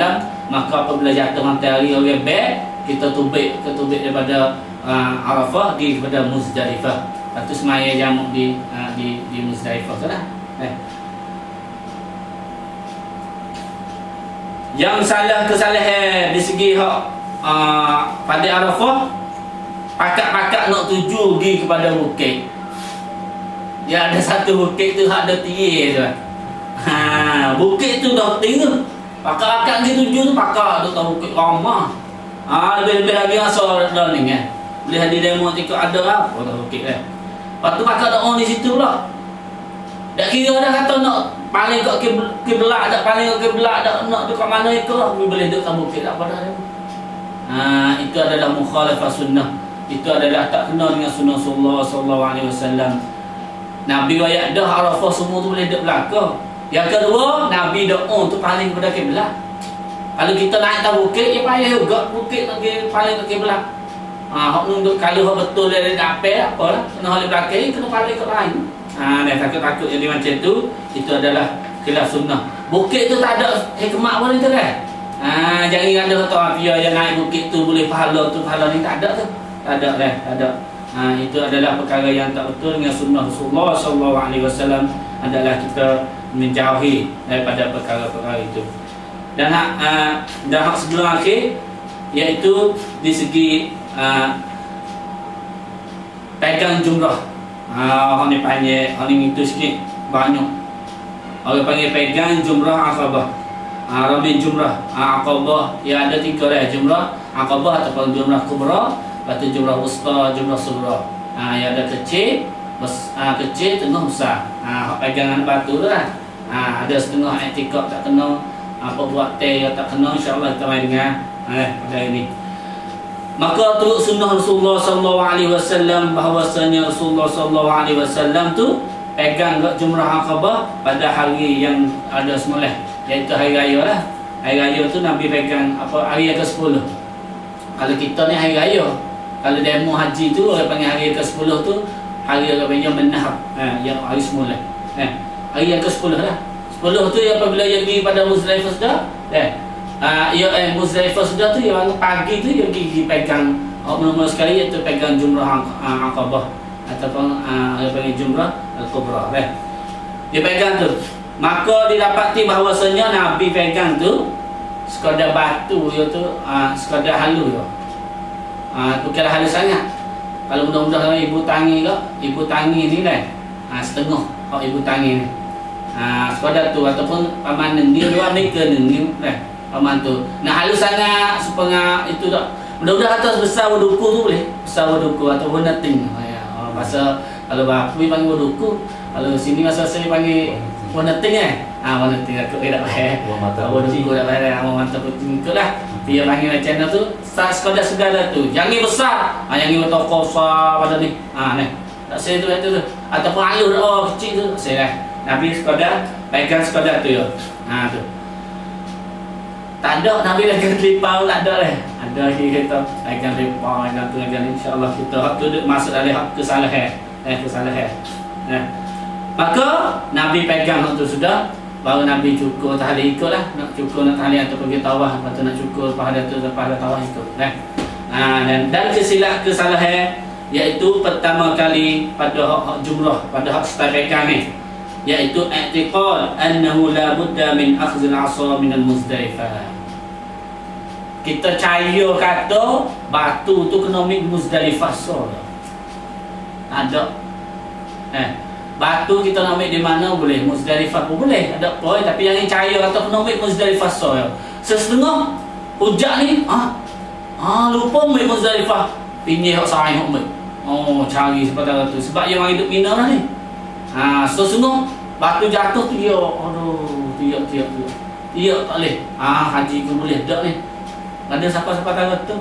maka apabila jatuh matahari orang baik, kita tubik daripada Arafah di kepada Muzdalifah. Lepas tu semaya jamak di Muzdalifah tu lah. Yang salah kesalahan di segi pada Arafah, pakak-pakak nak tuju pergi kepada bukit. Ya ada satu bukit tu ada tiye tu. Bukit tu dah tinggi. Pakak-pakak pergi tuju tu pakak tu tahu bukit ramah. Lebih-lebih lagi asal dah ni kan. Boleh hadir demo tikuk ada apa dah bukit kan. Lepas tu pakak dah on di situ pula. Tak kira dah kata nak paling kat kiblat, tak paling kat kiblat, tak nak dekat mana itu lah, boleh duduk kat bukit tak apa dah. Itu adalah mukhalafah sunnah. Itu adalah tak kena dengan sunnah Rasulullah SAW. Nabi wayak dah Arafah semua tu boleh duduk belakang. Yang kedua, Nabi doa tu paling kepada kiblat. Kalau kita naik atas bukit, ya payah juga bukit nak pergi paling kat kiblat. Hak nunduk kalau hak betul dia dapet apalah, kena hal belakang kena paling kat lain. Dan takut-takut jadi macam itu adalah khilaf sunnah. Bukit tu tak ada hikmah pun itu kan. Jangan ada kata biar yang naik bukit tu boleh pahala tu, pahala ni tak ada tu. Tak ada kan, tak ada. Itu adalah perkara yang tak betul dengan sunnah Rasulullah SAW, adalah kita menjauhi daripada perkara-perkara itu. Dan hak sebelum akhir, iaitu di segi pegang jumrah. Orang ni panggil, orang ni itu sikit banyak. Orang panggil pegang jumrah Aqabah. Ramin jumrah Aqabah, ya ada 3 lah, jumrah Aqabah ataupun jumrah kubra, lepas tu jumrah wusta, jumrah sughra. Ya ada kecil, kecil, tengah, besar. Pegangan batu tu lah. Ada setengah i'tikad tak kena, apa buat teh tak kena, insya-Allah kita main dengan pada ini. Maka tu sunnah Rasulullah SAW, bahawasanya Rasulullah SAW tu pegang kat jumrah Aqabah pada hari yang ada semula, iaitu hari raya lah. Hari raya tu Nabi pegang apa, hari ke-10. Kalau kita ni hari raya, kalau demo haji tu orang panggil hari ke-10 tu hari orang panggil menahab, yang hari semula. Hari yang ke-10 lah. 10 tu apabila yang pergi pada Muzdalifah sudah, Muzdalifah sudah tu yang pagi tu yang pergi pegang mula-mula sekali, iaitu pegang jumrah Aqabah ataupun dia panggil jumrah al-kubra. Dia pegang tu, maka didapati bahawasanya Nabi pegang tu sekadar batu iaitu sekadar halu tu. Bukan halus sangat. Kalau mudah-mudah ibu tangi ke, ibu tangi ni kan, setengah ibu tangi ni. Sekadar tu ataupun paman dia dua ni ke ni kan. Paman tu nak halus sangat supaya itu tak. Mudah-mudahan atas besar wuduku tu boleh. Besar wuduku ataupun nating. Masa kalau bapu panggil wuduku, kalau sini masa saya panggil nating nating aku tak boleh. Wuduku tak boleh, mantap kucing ikutlah. Dia panggil macam tu, sekadar segala tu. Jangan besar. Jangan bertokok besar pada ni. Ni. Tak saya tu tu. Ataupun alur kecil tu saya dah. Nabi sekadar pegang sekadar tu ya. Tu. Tak ada Nabi pegang lipau, tak ada lah. Ada lagi kita pegang lipau, pegang tu, insya-Allah kita hak tu masuk dalam hak kesalahan. Kesalahan. Maka Nabi pegang hak tu sudah, baru Nabi cukur tahlil ikutlah, nak cukur nak tahlil atau pergi tawaf, atau nak cukur pahala tu pahala tawaf ikut. Dan kesalahan iaitu pertama kali pada hak jumrah, pada hak start pegang ni, iaitu i'tiqad annahu la budda min akhdhil 'asa min al-Muzdalifah. Kita percaya kata batu tu kena ambil Muzdalifah so. Ada. Batu kita nak ambil di mana boleh, Muzdalifah pun boleh, ada poin, tapi yang percaya kata kena ambil Muzdalifah so. Setengah hujak ni lupa ambil Muzdalifah, pinggir hak sarai hak ambil. Cari seperti tu sebab yang hidup Mina lah ni. Sesungguh batu jatuh tu dia, aduh, tiap iya tak boleh. Haji ku boleh dak ni. Ada siapa-siapa tahu tu.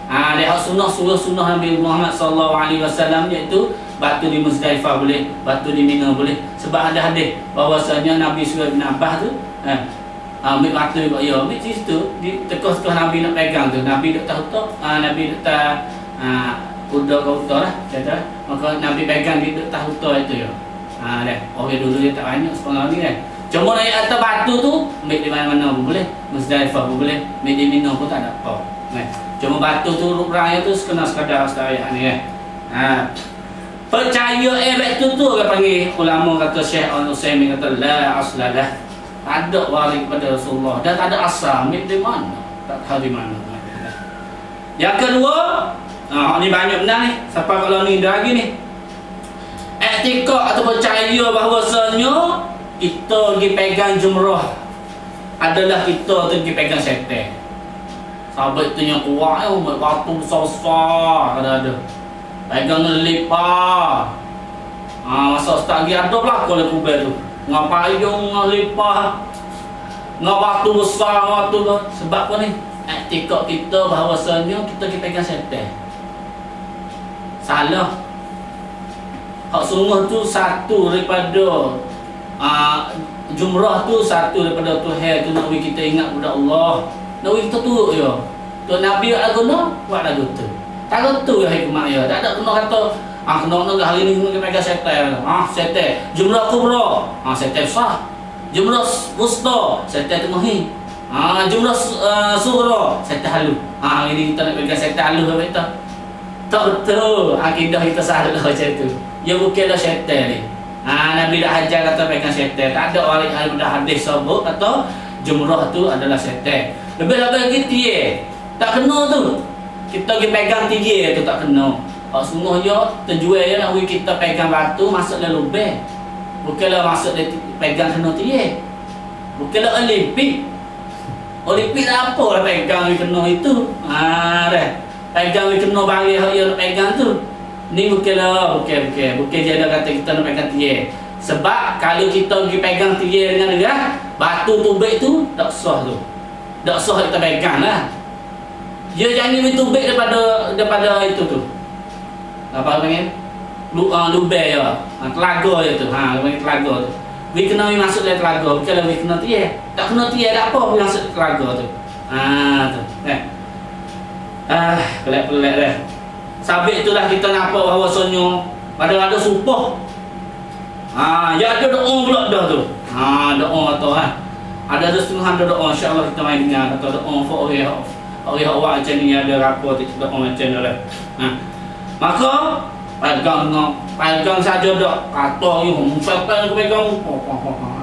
Dia sunnah Nabi Muhammad sallallahu alaihi wasallam iaitu batu di Muzdalifah boleh, batu di Mina boleh. Sebab ada hadis bahwasanya Nabi Surah bin Abbas tu ambil batu juga ya, ambil situ di tekah-tekah Nabi nak pegang tu. Nabi tak tahu tu, Nabi tak kuda lah kata. Maka Nabi pegang dia tak tahu tu itu ya. Dah. Orang dulu dia tak banyak sepanjang ni kan. Cuma naik atas batu tu, ambil di mana-mana pun boleh. Muzdalifah pun boleh, ambil di Mina pun tak ada apa. Cuma batu tu rupanya tu kena sekadar sekadar ni kan. Percaya batu tu orang panggil ulama kata Syekh Al-Utsaimin kata la aslalah. Tak ada waris kepada Rasulullah dan tak ada asal. Ambil di mana? Tak tahu di mana. Yang kedua, ni banyak benar ni. Siapa kalau ni dah lagi ni. I'tikad atau percaya bahawasanya kita pergi pegang jumrah adalah kita pergi pegang setan. Sahabat tu yang kuat batu besar-besar ada. Pegang lipah. Masa start lagi ada pula kalau kubel tu. Ngapayung lipah. Batu besar batu tu. Sebab apa ni? I'tikad kita bahawasanya kita pergi pegang setan. Salah. Hak semua tu satu daripada jumrah tu satu daripada Tuhan tu nak kita ingat kepada Allah. Nak kita turut je. Tu Nabi ada guna, buat lagu tu. Tak tu ya hikmah ya. Tak ada kena kata kena hari ni kita pegang setan. Setan. Jumrah kubra. Setan besar. Jumrah wusta, setan tengah ni. Jumrah sughra, setan halu. Hari ni kita nak pegang setan halu apa itu? Tak betul. Akidah kita salah macam tu. Ya bukanlah syaitan ni. Nabi dah ajar kata pegang syaitan. Tak ada orang yang dah hadis sebut kata jumrah tu adalah syaitan. Lebih-lebih lagi tiye. Tak kena tu. Kita pergi pegang tiye tu tak kena. Kalau semuanya terjual je nak kita pegang batu masuk dalam lubang. Bukanlah masuk dia pegang kena tiye. Bukanlah Olimpik. Olimpik tak apalah pegang kena itu. Dah. Pegang kena bagi hak yang pegang tu. Ni bukan je ada kata kita nak pegang tiye. Sebab kalau kita pergi pegang tiye dengan dia, batu tubik tu tak sah tu. Tak sah kita pegang lah. Dia jangan tubik daripada itu tu. Apa panggil? Lubang ya. Telaga je tu. Panggil telaga tu. Dia kena masuk dalam telaga. Bukan dia kena tiye. Tak kena tiye tak apa dia masuk telaga tu. Tu. Pelik-pelik dah. Sabit itulah kita nampak bahawasanya ada sumpah. Ya ada doa pula dah tu. Doa atau ada setengah doa insya-Allah kita main dengar atau doa for awak macam ni ada rapor doa macam ni lah. Maka pegang saja dak kata ni musafir pegang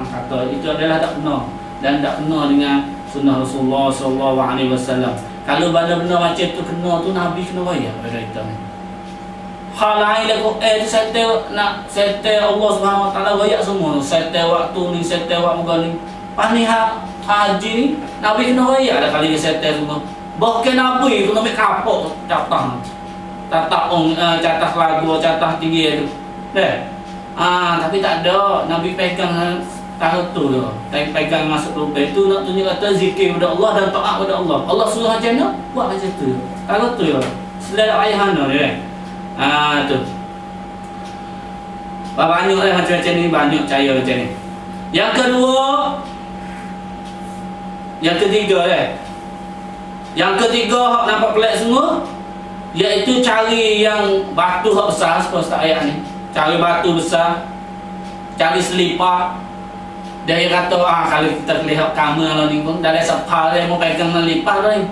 kata itu adalah tak benar dan tak kena dengan sunnah Rasulullah sallallahu alaihi wasallam. Kalau benda-benda macam tu kena tu Nabi kena bayar pada kita ni. Hal lain lagu tu setel Allah Subhanahu Wa Taala bayar semua. Setel waktu ni, setel waktu muka ni. Pani haji ni Nabi kena bayar dah kali dia setel semua. Bahkan Nabi kena ambil kapok catah. Catah lagu, catah tinggi tu. Tapi tak ada. Nabi pegang tahu tu tu. Tapi pegang masuk lubang tu nak tunjuk kata zikir kepada Allah dan taat kepada Allah. Allah suruh macam mana? Buat macam tu. Tahu tu ya. Selera ayahana dia. Tu. Banyak lah macam ni, banyak cara macam ni. Yang kedua, yang ketiga Yang ketiga hak nampak pelik semua iaitu cari yang batu hak besar seperti ayat ni. Cari batu besar, cari selipar. Dia kata kalau kita lihat kamera ni pun dah ada sepal dia mau pegang melipar ni.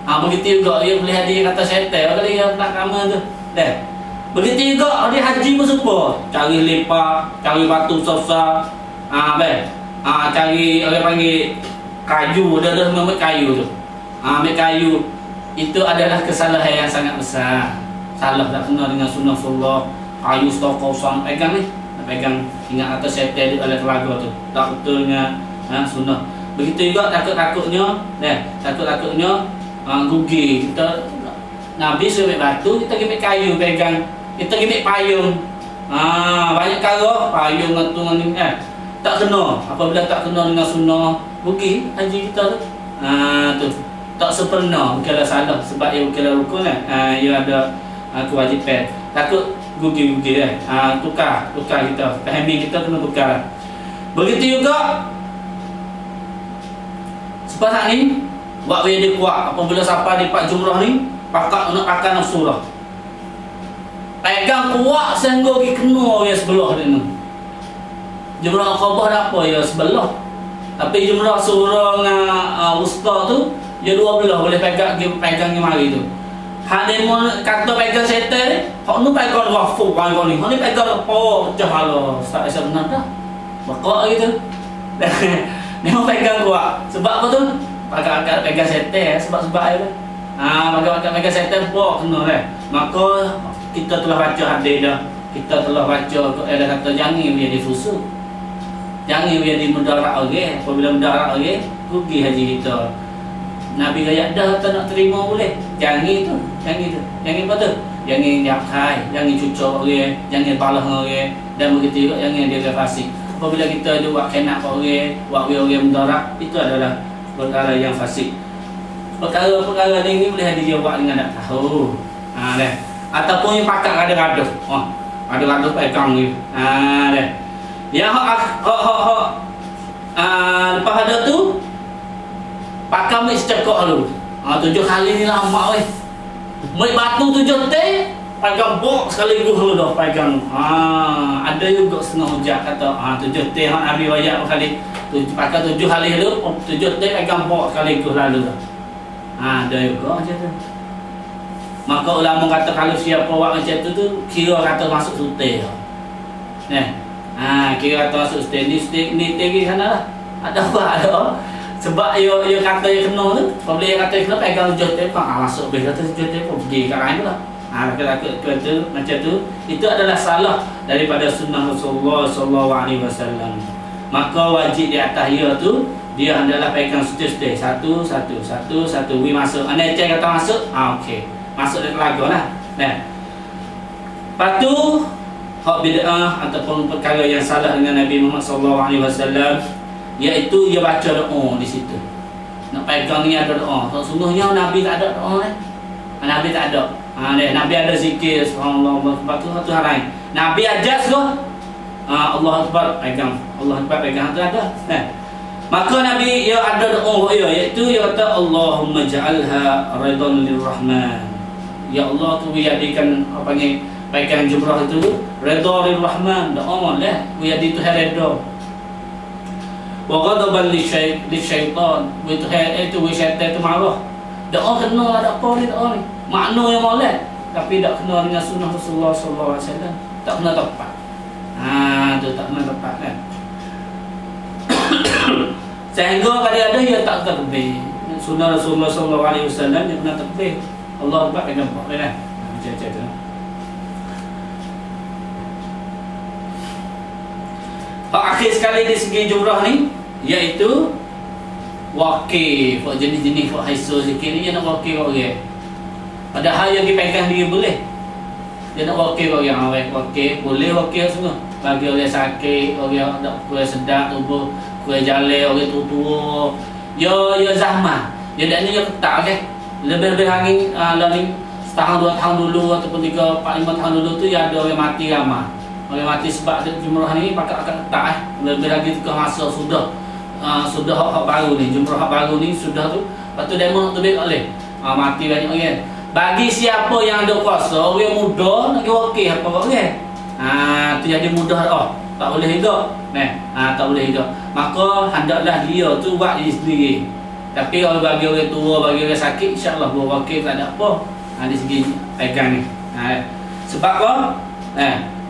Begitu juga dia melihat dia kata syaitan kalau dia nak kamera tu. Begitu juga dia haji pun serupa. Cari lipar, cari batu besar. Cari orang panggil kayu, dia ambil kayu tu. Ambil kayu itu adalah kesalahan yang sangat besar. Salah tak kena dengan sunnah Rasulullah. Kayu stokau sang pegang ni. Pegang ingat atas syaitan di dalam telaga tu. Tak betulnya sunnah. Begitu juga takut-takutnya gugi kita. Nabi suruh batu, kita ambil kayu pegang. Kita ambil payung. Banyak kala payung tu ni tak kena. Apabila tak kena dengan sunnah, rugi haji kita tu. Tu tak sempurna, bukanlah salah sebab ia bukanlah rukun kan. Ia ada kewajipan. Takut rugi-rugi kan. Tukar kita. Fahami kita kena tukar. Begitu juga sepanjang ni buat dia kuat. Apabila sampai di Pak Jumrah ni, pakak nak akan surah. Pegang kuat sehingga pergi kena dia sebelah dia ni. Jumrah Aqabah dah apa ya sebelah. Tapi jumrah surah dengan wusta tu dia dua belah boleh pegang ni mari tu. Hak dia kata pegang setan ni, hak nu pegang rafu bangko ni. Hak ni pegang apa pecah hala. Tak bisa benar dah. Bakak gitu. Dia mau pegang kuat. Sebab apa tu? Pakai pegang setan sebab dia. Pakai setan pok kena dah. Maka kita telah baca hadis dah. Kita telah baca ada kata jangan dia difusuk. Jangan dia mudarat orang. Apabila mudarat orang, rugi haji kita. Nabi kata dah tak nak terima boleh. Jangan tu. Jangan apa tu? Jangan nyakai, jangan cucuk orang, jangan balah orang dan begitu juga jangan dia fasik. Apabila kita buat kenak orang, buat orang mudarat, itu adalah perkara yang fasik. Perkara-perkara ni boleh dia buat dengan tak tahu. Dah. Ataupun yang pakak ada-ada. Ada-ada pegang ni. Dah. Yang lepas ada tu pakai mik secekok dulu. 7 kali ni lama weh. Mik batu 7 teh pegang bok sekaligus dulu dah pegang. Ada juga setengah hujat kata 7 teh hak Nabi wayak kali. Pakai 7 kali dulu 7 teh pegang bok sekaligus lalu dah. Ada juga macam tu. Maka ulama kata kalau siapa buat macam tu kira kata masuk sutih. Kira kata masuk sutih ni tinggi sana lah. Ada apa ada. Sebab ia kata ia kena tu. Apabila ia kata ia kena pegang 7 teh masuk bes kata 7 teh pergi kat lain lah. Kata macam tu itu adalah salah daripada sunnah Rasulullah SAW. Maka wajib di atas ia tu dia adalah pegang sutih-sutih satu. We masuk. Anda cek kata masuk. Okey. Masuk dalam lagu lah. Lepas tu hak bid'ah ataupun perkara yang salah dengan Nabi Muhammad SAW, iaitu dia baca doa di situ. Nak pegang ni ada doa. Sungguhnya Nabi tak ada doa ni. Nabi tak ada. Nabi ada zikir subhanallah. Lepas tu satu hal lain. Nabi ajar suruh Allah Akbar pegang. Allah Akbar pegang tu ada. Maka Nabi ia ada doa iaitu ia kata Allahumma ja'alha ridhan lirrahman. Ya Allah tu jadikan apa ni pegang jumrah itu redha lirrahman. Doa lah jadi tu redha. Wa ghadaban lisyaitan. Itu syaitan tu marah. Doa kena ada apa ni doa ni? Makna yang molek tapi tak kena dengan sunnah Rasulullah SAW. Tak kena tepat. Tu tak kena tepat kan. Sehingga kadang-kadang ia tak tertebih. Sunnah Rasulullah SAW dia kena tertebih. Allah Akbar pegang pok kan. Macam tu. Akhir sekali di segi jumrah ni iaitu wakif. Jenis-jenis haisul sikit ni dia nak wakif orang. Padahal yang dipegang dia boleh. Dia nak wakif orang wakif boleh wakif semua. Bagi orang sakit, orang tak kuat sedap tubuh, kuat jalan, orang tua-tua. Ya zaman. Dia dak ni dia ketak okey. Lebih-lebih angin lalu setahun 2 tahun dulu ataupun 3, 4, 5 tahun dulu tu ya ada orang mati ramai. Orang mati sebab jumrah ni pakai akan ketak Lebih lagi tu ke masa sudah hak baru ni, jumrah hak baru ni sudah tu. Lepas tu demo nak terbit oleh. Mati banyak orang. Bagi siapa yang ada kuasa, orang muda nak wakil apa orang. Tu jadi mudah dah. Tak boleh hidup. Tak boleh hidup. Maka hendaklah dia tu buat diri sendiri. Tapi kalau bagi orang tua, bagi orang sakit, insya-Allah buat wakil tak ada apa. Di segi pegang ni. Sebab apa?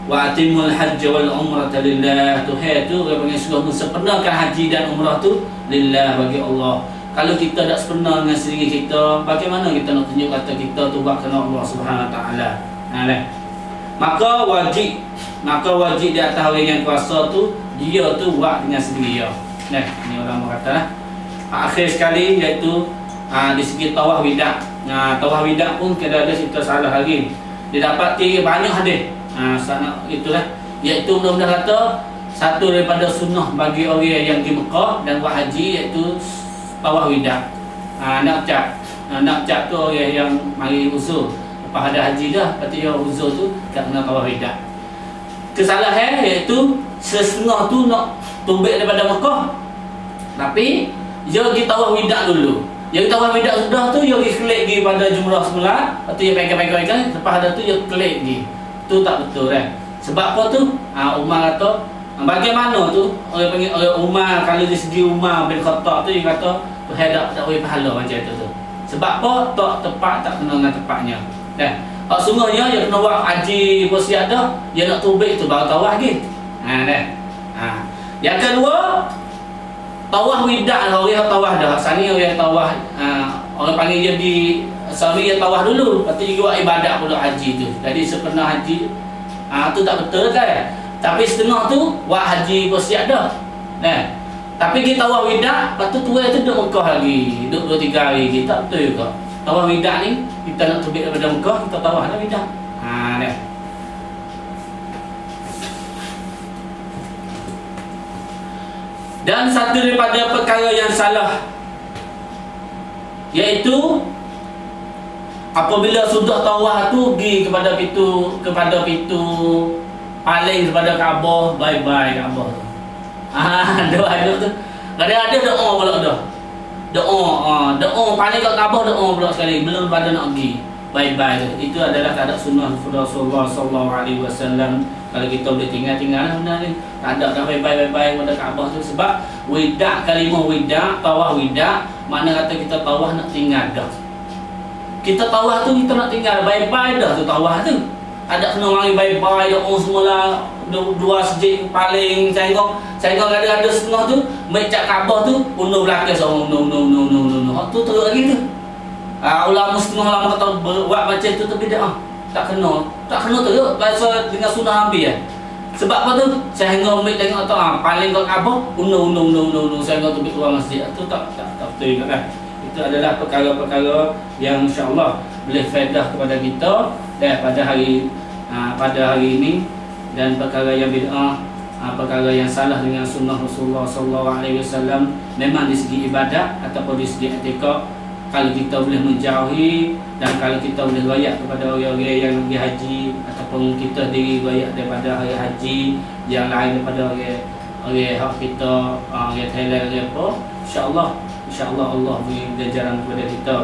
Wa atimul hajj wal umrata lillah. Tuhan tu orang panggil suruh sempurnakan haji dan umrah tu lillah bagi Allah. Kalau kita tak sempurna dengan sendiri kita, bagaimana kita nak tunjuk kata kita tu buat kerana Allah Subhanahu Wa Taala? Maka wajib di atas orang yang kuasa tu dia tu buat dengan sendiri dia. Ni orang kata lah. Akhir sekali iaitu di segi tawaf wida. Tawaf wida pun kita ada cerita salah lagi. Dia dapat banyak hadis. Sana itulah iaitu mudah-mudah kata satu daripada sunnah bagi orang yang di Mekah dan buat haji, iaitu tawaf wida. Nak cak tu orang yang mari uzur lepas ada haji dah, lepas tu dia uzur tu tak kena tawaf wida. Kesalahan iaitu setengah tu nak tumbik daripada Mekah, tapi dia pergi tawaf wida dulu. Dia tawaf wida sudah tu dia pergi klik pergi pada jumrah semula, lepas tu dia pegang-pegang, lepas ada tu dia klik pergi. Tu tak betul kan. Sebab apa tu? Umar kata bagaimana tu orang panggil orang Umar, kalau dari segi Umar bin Khattab tu dia kata Tuhan tak boleh pahala macam tu. Sebab apa? Tak tepat, tak kena dengan tepatnya. Kan? Hak sungguhnya dia kena buat haji bersiap dah, dia nak tubik tu baru tawaf lagi. Yang kedua, tawaf wida, orang yang tawaf dah. Sani orang yang tawaf, orang panggil dia di suami dia tawaf dulu, lepas tu dia buat ibadat pula haji tu. Jadi sepenuh haji tu tak betul kan? Tapi setengah tu buat haji bersiap dah. Tapi kita tawaf wida, lepas tu tuai tu duduk Mekah lagi, duduk 2-3 hari lagi. Tak betul juga. Tawaf wida ni kita nak terbit daripada Mekah, kita tawaf dah wida. Dan satu daripada perkara yang salah, iaitu apabila sudah tawaf tu pergi kepada pintu paling kepada Kaabah, bye-bye Kaabah tu. Doa tu. Ada doa pula dah. Doa paling kat Kaabah, doa pula sekali belum pada nak pergi. Bye-bye tu. Itu adalah tak ada sunnah Rasulullah sallallahu alaihi wasallam. Kalau kita boleh tinggal benda ni. Tak ada dah bye-bye pada Kaabah tu, sebab wida, kalimah wida, tawaf wida, makna kata kita tawaf nak tinggal dah. Kita tawaf tu kita nak tinggal, bye-bye dah tu tawaf tu. Ada kena mari bye-bye doa semula, dua sejik paling sengkong ada setengah tu mecak Kaabah tu undur belakang seorang no. Tu teruk lagi tu. Ulama setengah ulama kata buat macam tu bid'ah. Tak kena teruk bahasa dengan sunnah Nabi . Sebab apa tu? Sehingga mek tengok tu paling kat Kaabah undur sehingga tu keluar masjid. Tu tak betul juga kan. Itu adalah perkara-perkara yang insya-Allah boleh faedah kepada kita pada hari ini, dan perkara yang bid'ah, perkara yang salah dengan sunnah Rasulullah sallallahu alaihi wasallam, memang di segi ibadat ataupun di segi etika, kalau kita boleh menjauhi dan kalau kita boleh royak kepada orang-orang yang pergi haji, ataupun kita diri royak daripada hari haji yang lain daripada orang hak kita, orang Thailand apa, insya-Allah Allah beri ganjaran kepada kita.